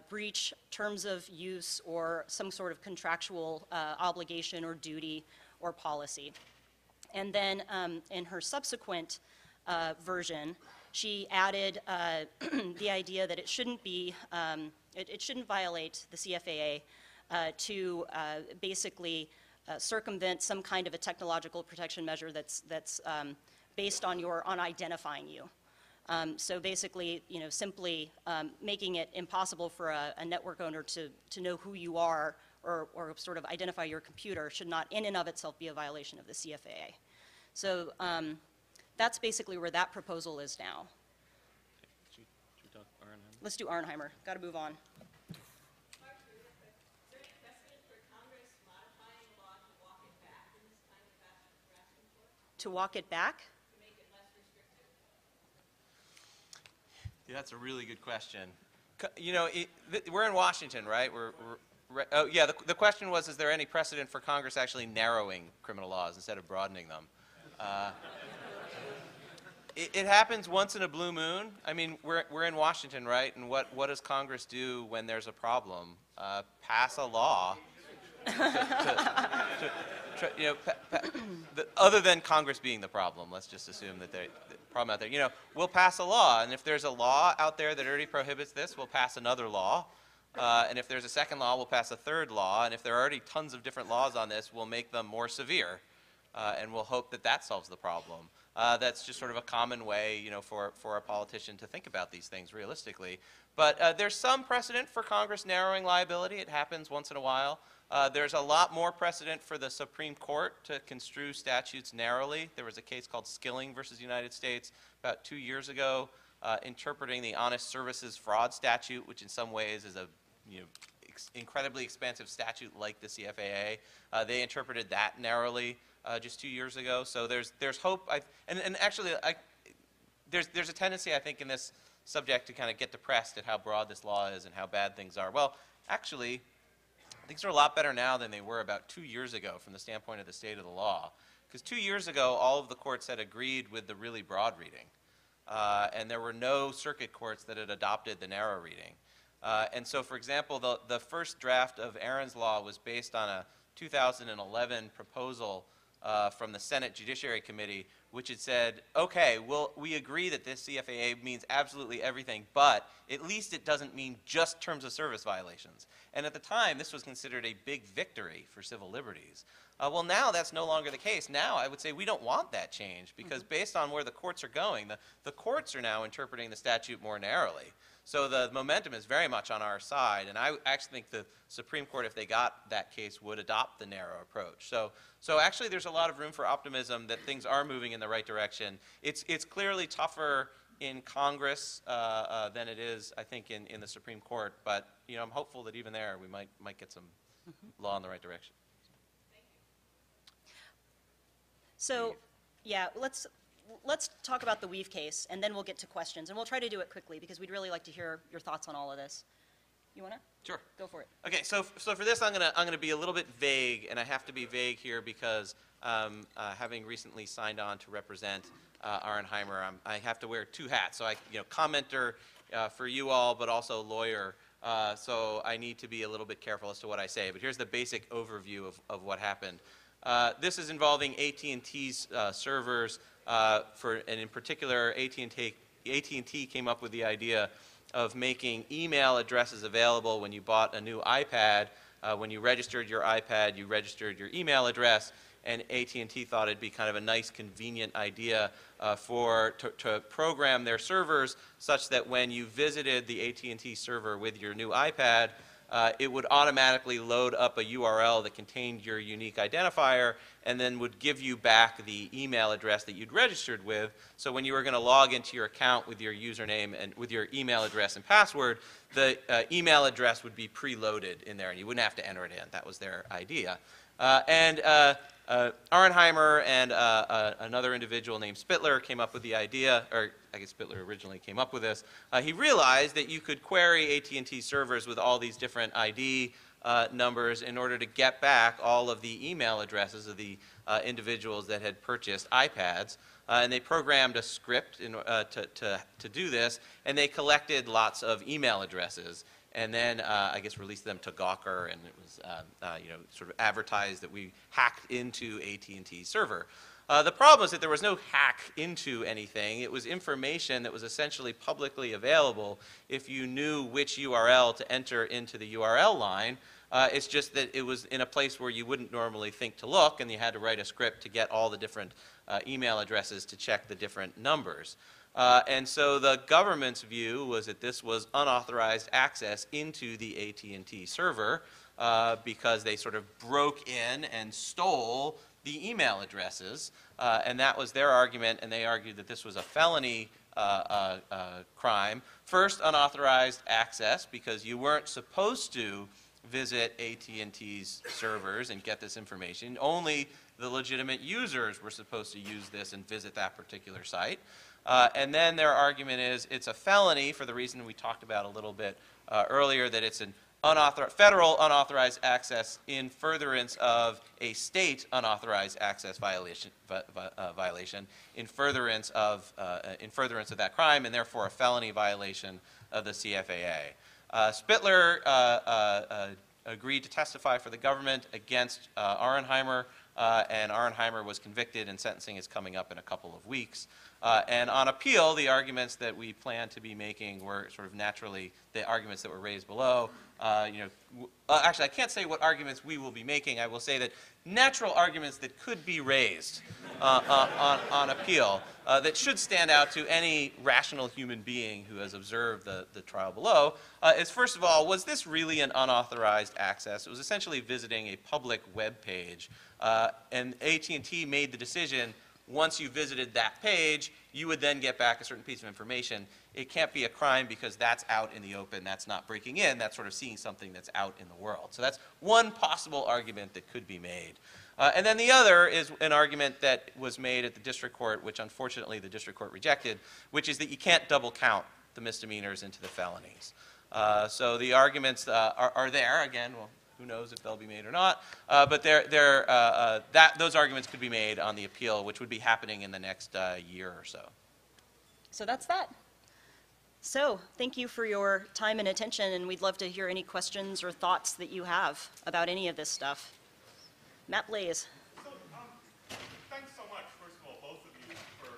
breach terms of use or some sort of contractual obligation or duty or policy. And then in her subsequent version, she added the idea that it shouldn't be, it shouldn't violate the CFAA to basically circumvent some kind of a technological protection measure that's based on identifying you. So basically, simply making it impossible for a network owner to know who you are or sort of identify your computer should not in and of itself be a violation of the CFAA. So that's basically where that proposal is now. Should we talk Auernheimer? Let's do Auernheimer. Got to move on. To walk it back? Yeah, that's a really good question. We're in Washington, right? Oh, yeah, the question was, is there any precedent for Congress actually narrowing criminal laws instead of broadening them? It happens once in a blue moon. I mean, we're in Washington, right? And what does Congress do when there's a problem? Pass a law other than Congress being the problem. Let's just assume that the problem out there. We'll pass a law, and if there's a law out there that already prohibits this, we'll pass another law. And if there's a second law, we'll pass a third law. And if there are already tons of different laws on this, we'll make them more severe. And we'll hope that that solves the problem. That's just sort of a common way, for a politician to think about these things realistically. But there's some precedent for Congress narrowing liability. It happens once in a while. There's a lot more precedent for the Supreme Court to construe statutes narrowly. There was a case called Skilling versus United States about 2 years ago, interpreting the Honest Services Fraud Statute, which in some ways is a incredibly expansive statute like the CFAA. They interpreted that narrowly just 2 years ago. So there's hope. Actually, there's a tendency, I think, in this subject to kind of get depressed at how broad this law is and how bad things are. Well, actually, things are a lot better now than they were about 2 years ago from the standpoint of the state of the law. Because 2 years ago, all of the courts had agreed with the really broad reading. And there were no circuit courts that had adopted the narrow reading. And so, for example, the first draft of Aaron's law was based on a 2011 proposal from the Senate Judiciary Committee, which had said, okay, well, we agree that this CFAA means absolutely everything, but at least it doesn't mean just terms of service violations. And at the time, this was considered a big victory for civil liberties. Well, now that's no longer the case. Now I would say we don't want that change because based on where the courts are going, the courts are now interpreting the statute more narrowly. So the momentum is very much on our side, and I actually think the Supreme Court, if they got that case, would adopt the narrow approach. So actually there's a lot of room for optimism that things are moving in the right direction. It's clearly tougher in Congress than it is, I think, in the Supreme Court, but I'm hopeful that even there we might get some law in the right direction. So, yeah, let's talk about the Weave case, and then we'll get to questions. And we'll try to do it quickly, because we'd really like to hear your thoughts on all of this. You want to? Sure. Go for it. Okay, so for this, I'm gonna be a little bit vague, and I have to be vague here because having recently signed on to represent Auernheimer, I have to wear two hats. So commenter for you all, but also lawyer. So I need to be a little bit careful as to what I say. But here's the basic overview of what happened. This is involving AT&T's servers, and in particular, AT&T came up with the idea of making email addresses available when you bought a new iPad. When you registered your iPad, you registered your email address, and AT&T thought it'd be kind of a nice, convenient idea to program their servers such that when you visited the AT&T server with your new iPad, it would automatically load up a URL that contained your unique identifier and then would give you back the email address that you'd registered with. So when you were going to log into your account with your username and with your email address and password, the email address would be preloaded in there and you wouldn't have to enter it in. That was their idea. Auernheimer and another individual named Spittler came up with the idea, or I guess Spittler originally came up with this. He realized that you could query AT&T servers with all these different ID numbers in order to get back all of the email addresses of the individuals that had purchased iPads. And they programmed a script to do this, and they collected lots of email addresses, and then I guess released them to Gawker, and it was sort of advertised that we hacked into AT&T's server. The problem is that there was no hack into anything. It was information that was essentially publicly available if you knew which URL to enter into the URL line. It's just that it was in a place where you wouldn't normally think to look, and you had to write a script to get all the different email addresses to check the different numbers. And so the government's view was that this was unauthorized access into the AT&T server because they sort of broke in and stole the email addresses. And that was their argument, and they argued that this was a felony crime. First, unauthorized access, because you weren't supposed to visit AT&T's servers and get this information. Only the legitimate users were supposed to use this and visit that particular site. And then their argument is it's a felony for the reason we talked about a little bit earlier, that it's an federal unauthorized access in furtherance of a state unauthorized access violation, in furtherance of that crime, and therefore a felony violation of the CFAA. Spittler agreed to testify for the government against Auernheimer, and Auernheimer was convicted, and sentencing is coming up in a couple of weeks. And on appeal, the arguments that we plan to be making were sort of naturally the arguments that were raised below. Actually, I can't say what arguments we will be making. I will say that natural arguments that could be raised on appeal that should stand out to any rational human being who has observed the trial below is, first of all, was this really an unauthorized access? It was essentially visiting a public web page, and AT&T made the decision once you visited that page, you would then get back a certain piece of information. It can't be a crime because that's out in the open. That's not breaking in. That's sort of seeing something that's out in the world. So that's one possible argument that could be made. And then the other is an argument that was made at the district court, which unfortunately the district court rejected, which is that you can't double count the misdemeanors into the felonies. So the arguments are there. Again, well, who knows if they'll be made or not. But those arguments could be made on the appeal, which would be happening in the next year or so. So that's that. So thank you for your time and attention, and we'd love to hear any questions or thoughts that you have about any of this stuff. Matt Blaze. So, thanks so much, first of all, both of you, for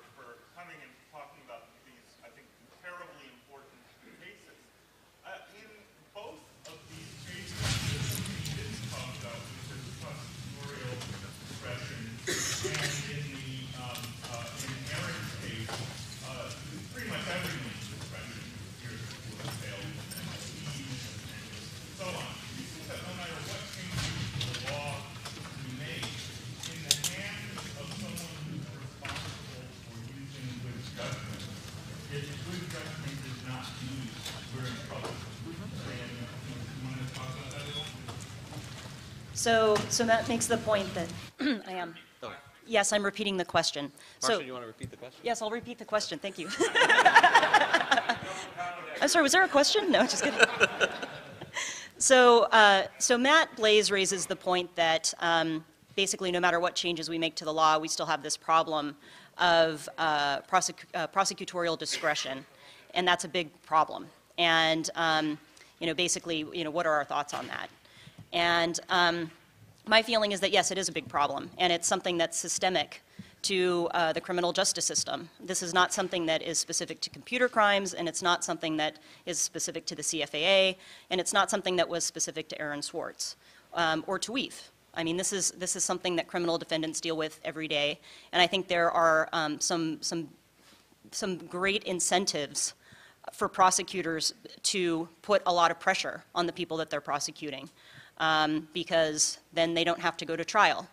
coming and talking about these, I think, terribly important cases. In both of these cases, that we talked about, which is prosecutorial discretion, and in Aaron's case, pretty much everyone's discretion appears to have failed, and so on. But no matter what changes the law we make, in the hands of someone who's responsible for using good judgment, if good judgment is not used, we're in trouble. And you want to talk about that at all? So Matt makes the point that I am. Oh. Yes, I'm repeating the question. Marcia, do you want to repeat the question? Yes, I'll repeat the question. Thank you. I'm sorry, was there a question? No, just kidding. So Matt Blaze raises the point that basically no matter what changes we make to the law, we still have this problem of prosecutorial discretion, and that's a big problem. And basically, what are our thoughts on that? And my feeling is that yes, it is a big problem, and it's something that's systemic to the criminal justice system. This is not something that is specific to computer crimes, and it's not something that is specific to the CFAA, and it's not something that was specific to Aaron Swartz or to Weave. I mean, this is something that criminal defendants deal with every day, and I think there are some great incentives for prosecutors to put a lot of pressure on the people that they're prosecuting, because then they don't have to go to trial.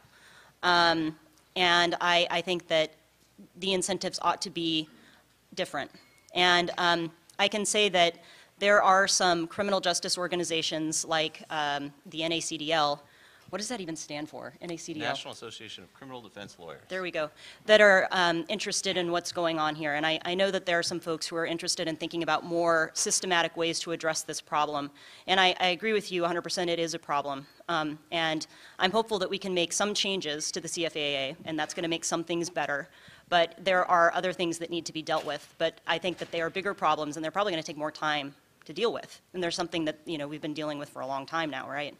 And I think that the incentives ought to be different. And I can say that there are some criminal justice organizations like the NACDL what does that even stand for, NACDL? National Association of Criminal Defense Lawyers. There we go, that are interested in what's going on here. And I know that there are some folks who are interested in thinking about more systematic ways to address this problem. And I agree with you 100%, it is a problem. And I'm hopeful that we can make some changes to the CFAA, and that's going to make some things better. But there are other things that need to be dealt with. But I think that they are bigger problems, and they're probably going to take more time to deal with. And there's something that, you know, we've been dealing with for a long time now, right?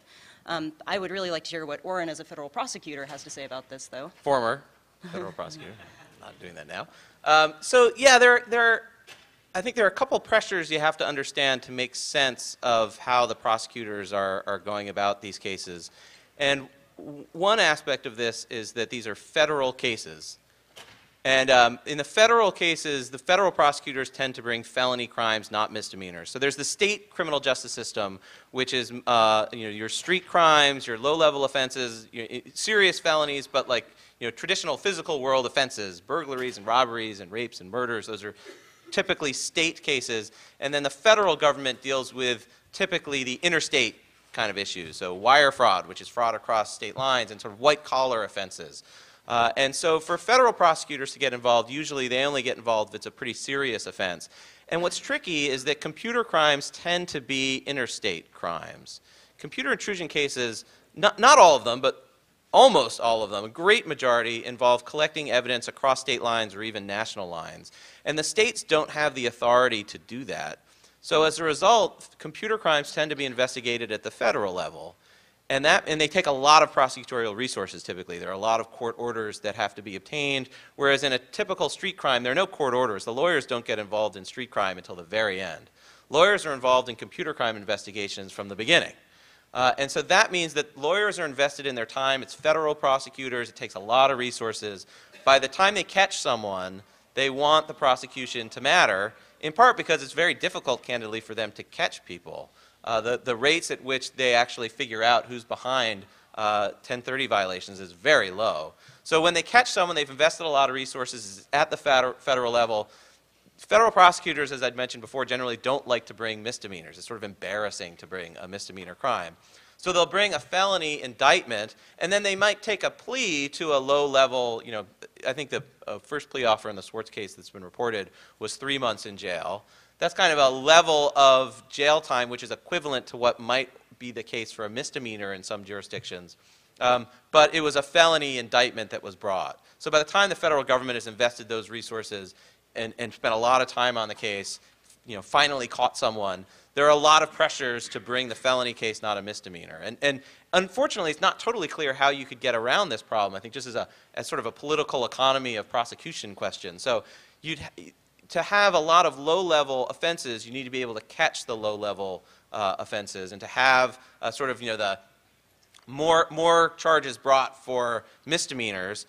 I would really like to hear what Oren, as a federal prosecutor, has to say about this, though. Former federal prosecutor. Not doing that now. So yeah, I think there are a couple pressures you have to understand to make sense of how the prosecutors are going about these cases. And one aspect of this is that these are federal cases. And in the federal cases, the federal prosecutors tend to bring felony crimes, not misdemeanors. So there's the state criminal justice system, which is your street crimes, your low-level offenses, serious felonies, but like traditional physical world offenses, burglaries and robberies and rapes and murders. Those are typically state cases. And then the federal government deals with typically the interstate kind of issues. So wire fraud, which is fraud across state lines, and sort of white-collar offenses. And so for federal prosecutors to get involved, usually they only get involved if it's a pretty serious offense. And what's tricky is that computer crimes tend to be interstate crimes. Computer intrusion cases, not all of them, but almost all of them, a great majority, involve collecting evidence across state lines or even national lines. And the states don't have the authority to do that. So as a result, computer crimes tend to be investigated at the federal level. And they take a lot of prosecutorial resources typically. There are a lot of court orders that have to be obtained, whereas in a typical street crime, there are no court orders. The lawyers don't get involved in street crime until the very end. Lawyers are involved in computer crime investigations from the beginning. And so that means that lawyers are invested in their time. It's federal prosecutors. It takes a lot of resources. By the time they catch someone, they want the prosecution to matter, in part because it's very difficult, candidly, for them to catch people. The rates at which they actually figure out who's behind 1030 violations is very low. So when they catch someone, they've invested a lot of resources at the federal level. Federal prosecutors, as I'd mentioned before, generally don't like to bring misdemeanors. It's sort of embarrassing to bring a misdemeanor crime. So they'll bring a felony indictment, and then they might take a plea to a low-level, I think the first plea offer in the Swartz case that's been reported was 3 months in jail. That's kind of a level of jail time which is equivalent to what might be the case for a misdemeanor in some jurisdictions. But it was a felony indictment that was brought. So by the time the federal government has invested those resources and spent a lot of time on the case, finally caught someone, there are a lot of pressures to bring the felony case, not a misdemeanor. And unfortunately, it's not totally clear how you could get around this problem, I think, just as sort of a political economy of prosecution question. So to have a lot of low-level offenses, you need to be able to catch the low-level offenses, and to have sort of the more charges brought for misdemeanors,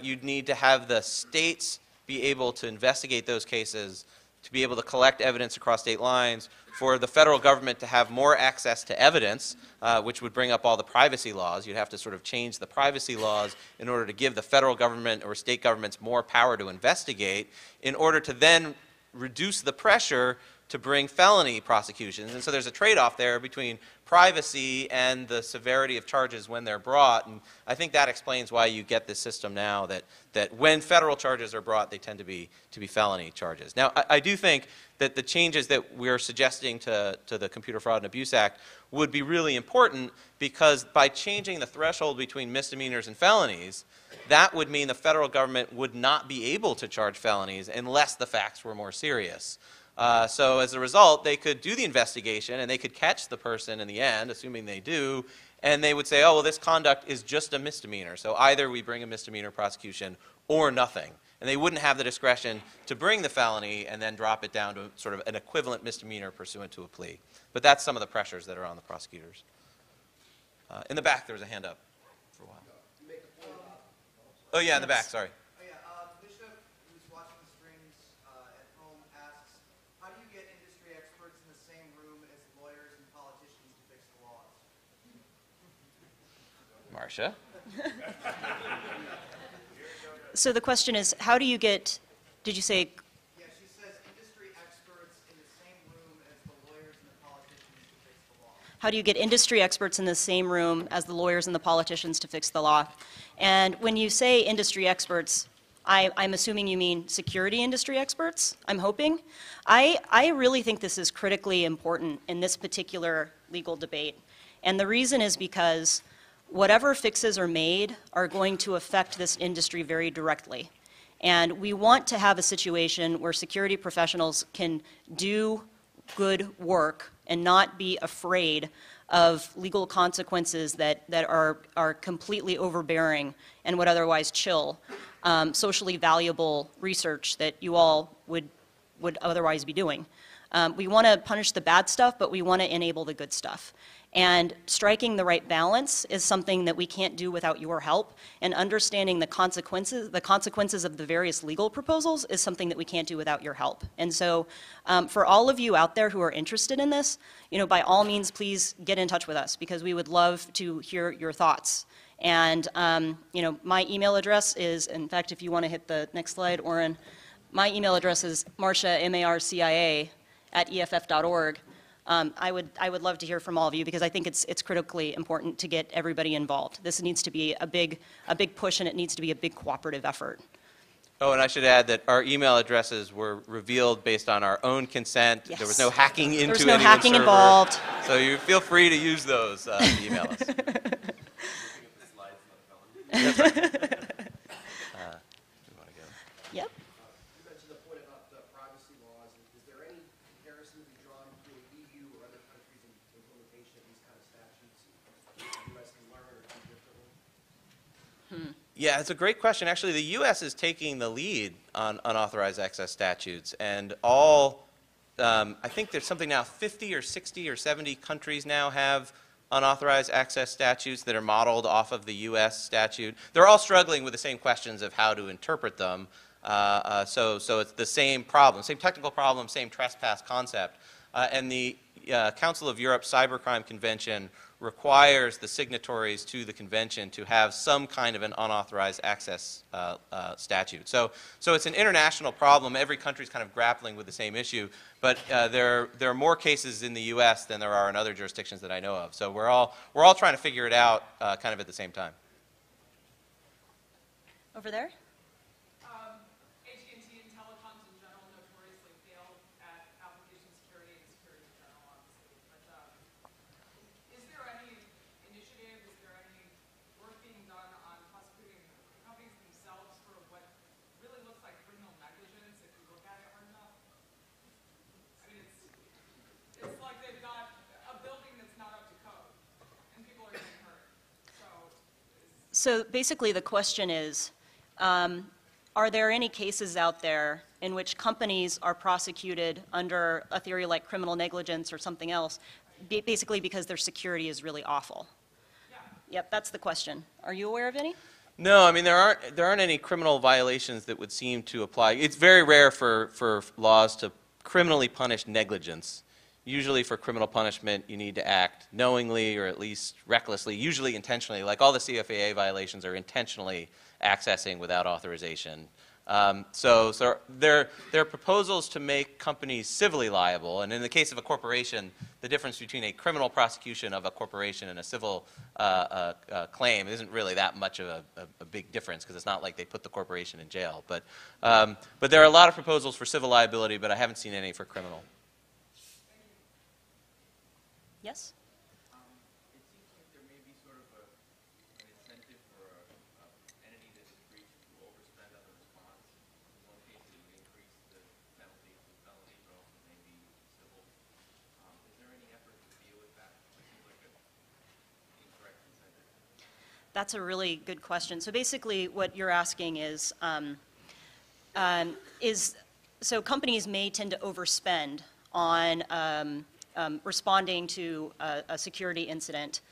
you'd need to have the states be able to investigate those cases, to be able to collect evidence across state lines, for the federal government to have more access to evidence, which would bring up all the privacy laws. You'd have to sort of change the privacy laws in order to give the federal government or state governments more power to investigate, in order to then reduce the pressure to bring felony prosecutions. And so there's a trade-off there between privacy and the severity of charges when they're brought. And I think that explains why you get this system now that when federal charges are brought, they tend to be felony charges. Now, I do think that the changes that we're suggesting to the Computer Fraud and Abuse Act would be really important, because by changing the threshold between misdemeanors and felonies, that would mean the federal government would not be able to charge felonies unless the facts were more serious. So as a result, they could do the investigation and they could catch the person in the end, assuming they do, and they would say, oh, well, this conduct is just a misdemeanor. So either we bring a misdemeanor prosecution or nothing. And they wouldn't have the discretion to bring the felony and then drop it down to sort of an equivalent misdemeanor pursuant to a plea. But that's some of the pressures that are on the prosecutors. In the back, there was a hand up for a while. Oh, yeah, in the back, sorry. Marcia? So the question is, how do you get, did you say? Yeah, she says industry experts in the same room as the lawyers and the politicians to fix the law. How do you get industry experts in the same room as the lawyers and the politicians to fix the law? And when you say industry experts, I'm assuming you mean security industry experts, I'm hoping. I really think this is critically important in this particular legal debate. And the reason is because whatever fixes are made are going to affect this industry very directly. And we want to have a situation where security professionals can do good work and not be afraid of legal consequences that are completely overbearing and would otherwise chill socially valuable research that you all would otherwise be doing. We want to punish the bad stuff, but we want to enable the good stuff. And striking the right balance is something that we can't do without your help. And understanding the consequences of the various legal proposals is something that we can't do without your help. And so for all of you out there who are interested in this, by all means, please get in touch with us because we would love to hear your thoughts. And my email address is, in fact, if you want to hit the next slide, Oren, my email address is Marcia, M-A-R-C-I-A, @EFF.org. I would love to hear from all of you because I think it's critically important to get everybody involved. This needs to be a big push and it needs to be a big cooperative effort. Oh, and I should add that our email addresses were revealed based on our own consent. Yes. There was no hacking into There was no anyone's hacking server. involved. So you feel free to use those to email us. That's right. You wanna go? Yep. You mentioned the point about the privacy laws. Is there any comparison to be drawn between EU or other countries in implementation of these kind of statutes? The U.S. can learn or do differently? Yeah, it's a great question. Actually, the U.S. is taking the lead on unauthorized access statutes, and I think there's something now, 50 or 60 or 70 countries now have unauthorized access statutes that are modeled off of the U.S. statute. They're all struggling with the same questions of how to interpret them. So it's the same problem, same technical problem, same trespass concept. And the Council of Europe Cybercrime Convention requires the signatories to the convention to have some kind of an unauthorized access statute. So it's an international problem. Every country is kind of grappling with the same issue, but there are more cases in the U.S. than there are in other jurisdictions that I know of. So we're all trying to figure it out kind of at the same time. Over there? AT&T and telecoms in general notoriously fail at application security and security in general, obviously. But is there any initiative, is there any work being done on prosecuting companies themselves for what really looks like criminal negligence if you look at it hard enough? I mean, it's like they've got a building that's not up to code, and people are getting hurt. So basically the question is, are there any cases out there in which companies are prosecuted under a theory like criminal negligence or something else, basically because their security is really awful? Yeah. Yep, that's the question. Are you aware of any? No, I mean there aren't any criminal violations that would seem to apply. It's very rare for laws to criminally punish negligence. Usually for criminal punishment you need to act knowingly or at least recklessly, usually intentionally. Like all the CFAA violations are intentionally accessing without authorization. So there are proposals to make companies civilly liable, and in the case of a corporation, the difference between a criminal prosecution of a corporation and a civil claim isn't really that much of a big difference because it's not like they put the corporation in jail. But there are a lot of proposals for civil liability, but I haven't seen any for criminal. Yes? It seems like there may be sort of an incentive for an entity that is breached to overspend on the response. In one case, it would increase the penalty to felony, but also maybe civil. Is there any effort to deal with that? It seems like an incorrect incentive. That's a really good question. So basically what you're asking is so companies may tend to overspend on responding to a security incident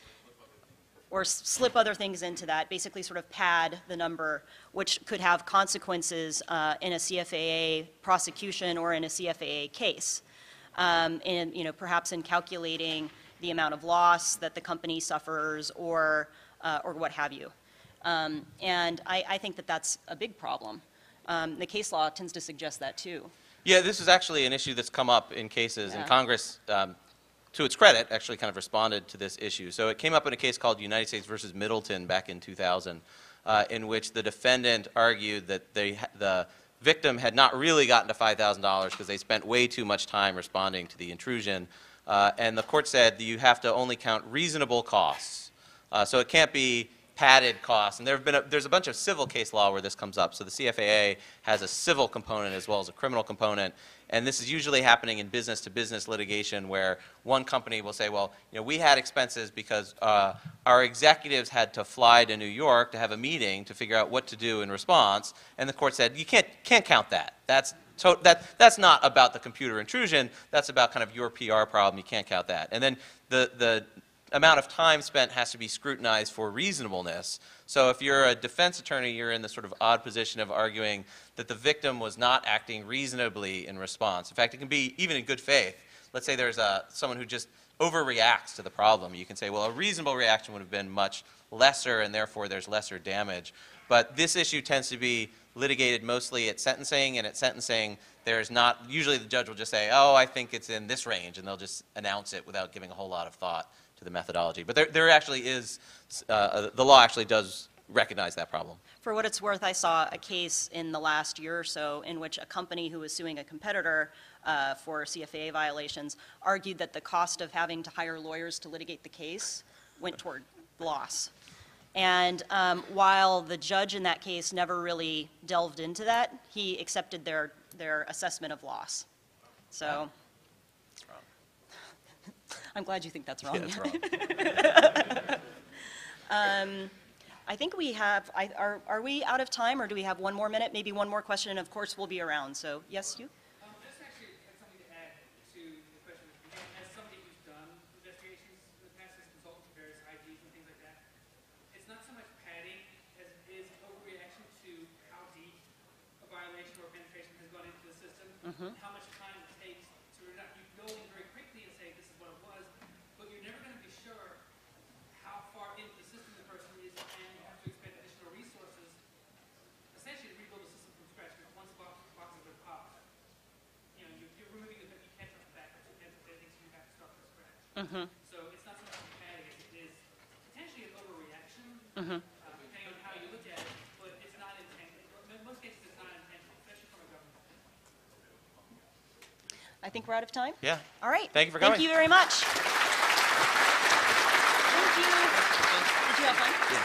or slip other things into that, basically sort of pad the number, which could have consequences in a CFAA prosecution or in a CFAA case, and perhaps in calculating the amount of loss that the company suffers or what have you. And I think that that's a big problem. The case law tends to suggest that too. Yeah, this is actually an issue that's come up in cases, and Yeah. Congress to its credit, actually kind of responded to this issue. So it came up in a case called United States versus Middleton back in 2000, in which the defendant argued that the victim had not really gotten to $5,000 because they spent way too much time responding to the intrusion. And the court said that you have to only count reasonable costs. So it can't be padded costs. And there's a bunch of civil case law where this comes up. So the CFAA has a civil component as well as a criminal component. And this is usually happening in business-to-business litigation where one company will say, well, we had expenses because our executives had to fly to New York to have a meeting to figure out what to do in response. And the court said, you can't count that. That's not about the computer intrusion. That's about kind of your PR problem. You can't count that. And then the amount of time spent has to be scrutinized for reasonableness. So if you're a defense attorney, you're in the sort of odd position of arguing that the victim was not acting reasonably in response. In fact, it can be even in good faith. Let's say there's someone who just overreacts to the problem. You can say, well, a reasonable reaction would have been much lesser, and therefore there's lesser damage. But this issue tends to be litigated mostly at sentencing, and at sentencing there's not, usually the judge will just say, oh, I think it's in this range, and they'll just announce it without giving a whole lot of thought to the methodology. But there actually is, the law actually does recognize that problem. For what it's worth, I saw a case in the last year or so in which a company who was suing a competitor for CFAA violations argued that the cost of having to hire lawyers to litigate the case went toward loss. And while the judge in that case never really delved into that, he accepted their assessment of loss. So I'm glad you think that's wrong. Yeah, that's wrong. I think we have, are we out of time, or do we have one more minute? Maybe one more question, and of course we'll be around. So yes, you? Just actually had something to add to the question. As somebody who's done investigations in the past as a consultant for various IGs and things like that, it's not so much padding as it is overreaction to how deep a violation or penetration has gone into the system, how much time it takes to, you go in very quickly and say this is what it was, but you're never going to be sure how far into the system the person is, and you have to expend additional resources, essentially to rebuild the system from scratch, because once the box has been popped, you're removing the, you can't trust the backups, you can't trust anything, so you have to start from scratch. So it's not so much padding as it is potentially an overreaction, depending on how you look at it, but it's not intentional. In most cases, it's not intentional, especially from a government. I think we're out of time. Yeah. All right. Thank you for coming. Thank you very much. Thank you. Did you have fun? Yeah.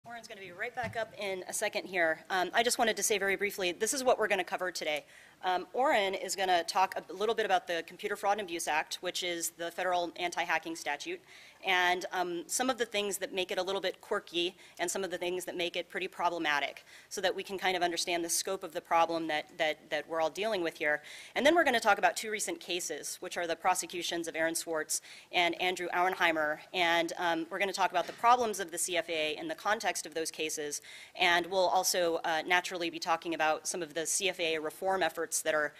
Aaron's going to be right back up in a second here. I just wanted to say very briefly, this is what we're going to cover today. Aaron is going to talk a little bit about the Computer Fraud and Abuse Act, which is the federal anti-hacking statute, and some of the things that make it a little bit quirky and some of the things that make it pretty problematic, so that we can kind of understand the scope of the problem that we're all dealing with here. And then we're going to talk about two recent cases, which are the prosecutions of Aaron Swartz and Andrew Auernheimer, and we're going to talk about the problems of the CFAA in the context of those cases, and we'll also naturally be talking about some of the CFAA reform efforts that are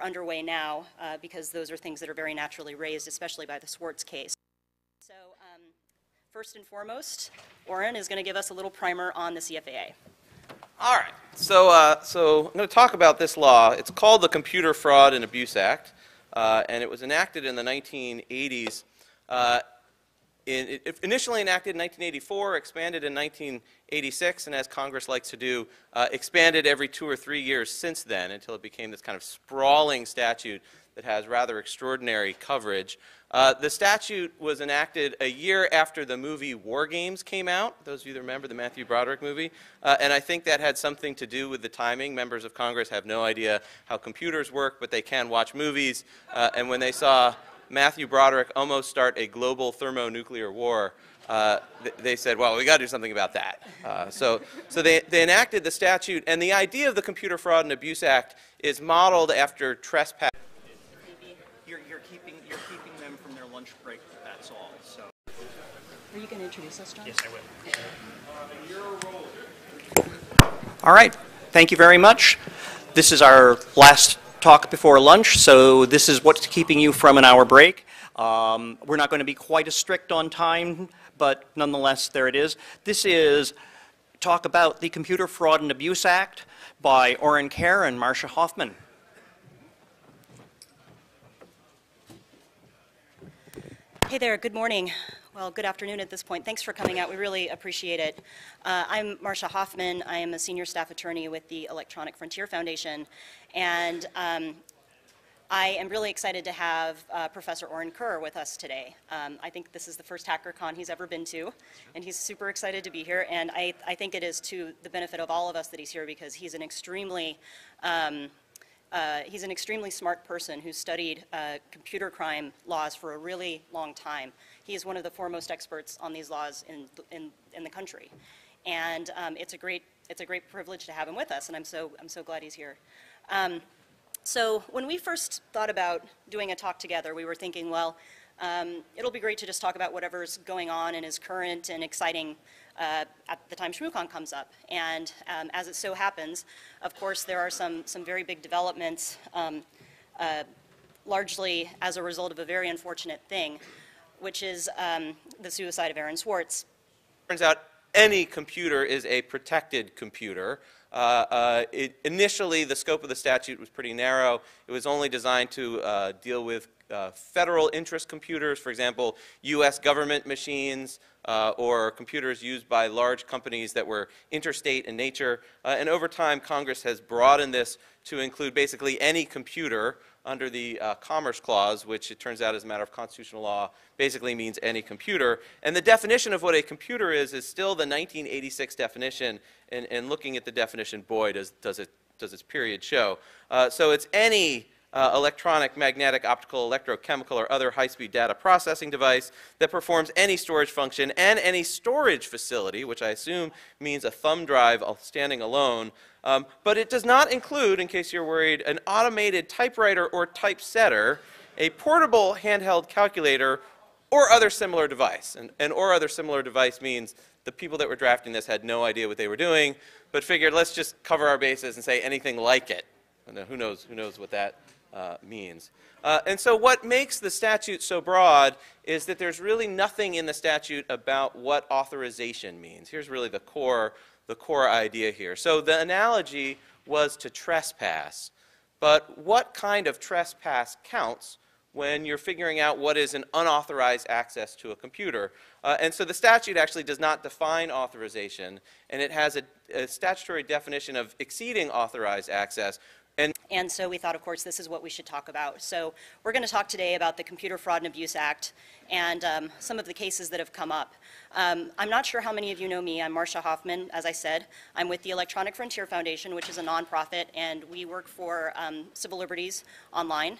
underway now, because those are things that are very naturally raised, especially by the Swartz case. So first and foremost, Aaron is going to give us a little primer on the CFAA. All right. So I'm going to talk about this law. It's called the Computer Fraud and Abuse Act, and it was enacted in the 1980s. Initially enacted in 1984, expanded in 1986, and as Congress likes to do, expanded every 2 or 3 years since then until it became this kind of sprawling statute that has rather extraordinary coverage. The statute was enacted a year after the movie War Games came out, those of you that remember the Matthew Broderick movie, and I think that had something to do with the timing. Members of Congress have no idea how computers work, but they can watch movies, and when they saw Matthew Broderick almost start a global thermonuclear war, they said, well, we got to do something about that. So they enacted the statute, and the idea of the Computer Fraud and Abuse Act is modeled after trespass. You're keeping them from their lunch break, that's all. So. Are you going to introduce us, John? Yes, I will. All right. Thank you very much. This is our last talk before lunch, so this is what's keeping you from an hour break. We're not going to be quite as strict on time, but nonetheless, there it is. This is talk about the Computer Fraud and Abuse Act by Oren Kerr and Marcia Hoffman. Hey there, good morning. Well, good afternoon at this point. Thanks for coming out. We really appreciate it. I'm Marcia Hoffman. I am a senior staff attorney with the Electronic Frontier Foundation, and I am really excited to have Professor Aaron Kerr with us today. I think this is the first HackerCon he's ever been to, and he's super excited to be here, and I think it is to the benefit of all of us that he's here because he's an extremely smart person who's studied computer crime laws for a really long time. He is one of the foremost experts on these laws in the country, and it's a great privilege to have him with us, and I'm so glad he's here. So when we first thought about doing a talk together, we were thinking, well, it'll be great to just talk about whatever's going on and is current and exciting at the time ShmooCon comes up. And as it so happens, of course, there are some very big developments, largely as a result of a very unfortunate thing, which is the suicide of Aaron Swartz. Turns out any computer is a protected computer. Initially, the scope of the statute was pretty narrow. It was only designed to deal with federal interest computers, for example, U.S. government machines or computers used by large companies that were interstate in nature. And over time, Congress has broadened this to include basically any computer under the Commerce Clause, which it turns out as a matter of constitutional law basically means any computer. And the definition of what a computer is still the 1986 definition, and looking at the definition, boy, does its period show. So it's any electronic, magnetic, optical, electrochemical, or other high-speed data processing device that performs any storage function and any storage facility, which I assume means a thumb drive standing alone. But it does not include, in case you're worried, an automated typewriter or typesetter, a portable handheld calculator, or other similar device. And or other similar device means the people that were drafting this had no idea what they were doing, but figured let's just cover our bases and say anything like it. And who knows what that means. And so what makes the statute so broad is that there's really nothing in the statute about what authorization means. Here's really the core idea here. So the analogy was to trespass. But what kind of trespass counts when you're figuring out what is an unauthorized access to a computer? And so the statute actually does not define authorization, and it has a statutory definition of exceeding authorized access. And so we thought, of course, this is what we should talk about. So we're going to talk today about the Computer Fraud and Abuse Act and some of the cases that have come up. I'm not sure how many of you know me. I'm Marcia Hoffman, as I said. I'm with the Electronic Frontier Foundation, which is a nonprofit, and we work for civil liberties online.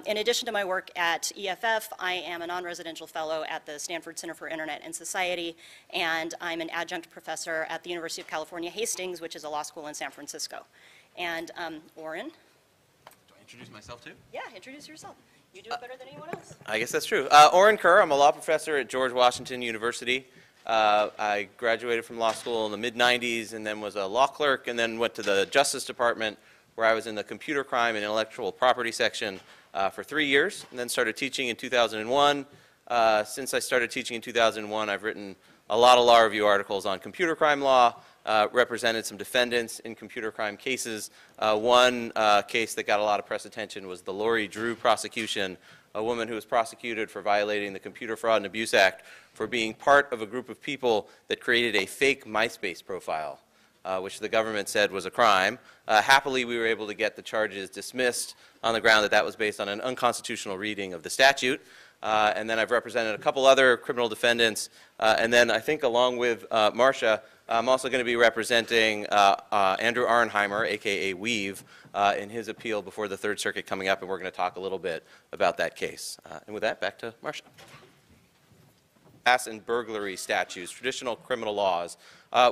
In addition to my work at EFF, I am a non-residential fellow at the Stanford Center for Internet and Society, and I'm an adjunct professor at the University of California, Hastings, which is a law school in San Francisco. And Aaron? Do I introduce myself too? Yeah, introduce yourself. You do it better than anyone else. I guess that's true. Aaron Kerr, I'm a law professor at George Washington University. I graduated from law school in the mid-90s and then was a law clerk and then went to the Justice Department where I was in the computer crime and intellectual property section for 3 years and then started teaching in 2001. Since I started teaching in 2001, I've written a lot of law review articles on computer crime law, represented some defendants in computer crime cases. One case that got a lot of press attention was the Lori Drew prosecution, a woman who was prosecuted for violating the Computer Fraud and Abuse Act for being part of a group of people that created a fake MySpace profile, which the government said was a crime. Happily, we were able to get the charges dismissed on the ground that that was based on an unconstitutional reading of the statute. And then I've represented a couple other criminal defendants. And then I think along with Marcia, I'm also going to be representing Andrew Auernheimer, a.k.a. Weave, in his appeal before the Third Circuit coming up, and we're going to talk a little bit about that case. And with that, back to Marcia. And burglary statutes, traditional criminal laws,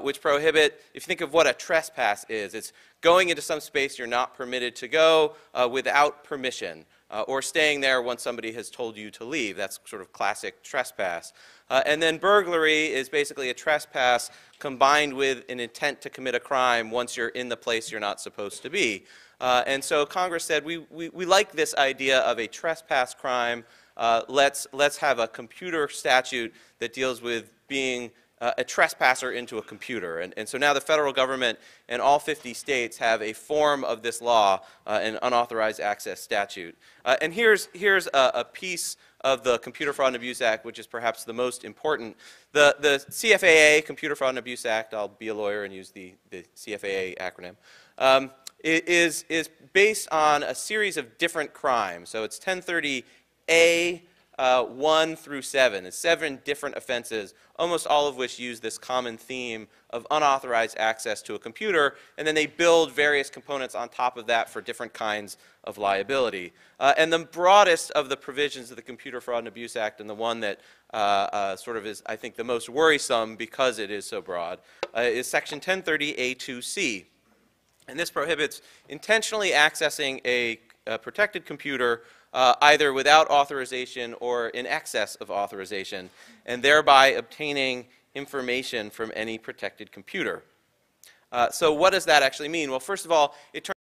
which prohibit, if you think of what a trespass is, it's going into some space you're not permitted to go without permission, or staying there once somebody has told you to leave. That's sort of classic trespass. And then burglary is basically a trespass combined with an intent to commit a crime once you're in the place you're not supposed to be. And so Congress said, we like this idea of a trespass crime. Let's have a computer statute that deals with being a trespasser into a computer. And so now the federal government and all 50 states have a form of this law, an unauthorized access statute. And here's a piece of the Computer Fraud and Abuse Act, which is perhaps the most important. The CFAA, Computer Fraud and Abuse Act, I'll be a lawyer and use the CFAA acronym, is based on a series of different crimes. So it's 1030A, 1 through 7. It's 7 different offenses, almost all of which use this common theme of unauthorized access to a computer, and then they build various components on top of that for different kinds of liability. And the broadest of the provisions of the Computer Fraud and Abuse Act, and the one that sort of is, I think, the most worrisome because it is so broad, is Section 1030A2C. And this prohibits intentionally accessing a protected computer either without authorization or in excess of authorization, and thereby obtaining information from any protected computer. So what does that actually mean? Well, first of all, it turns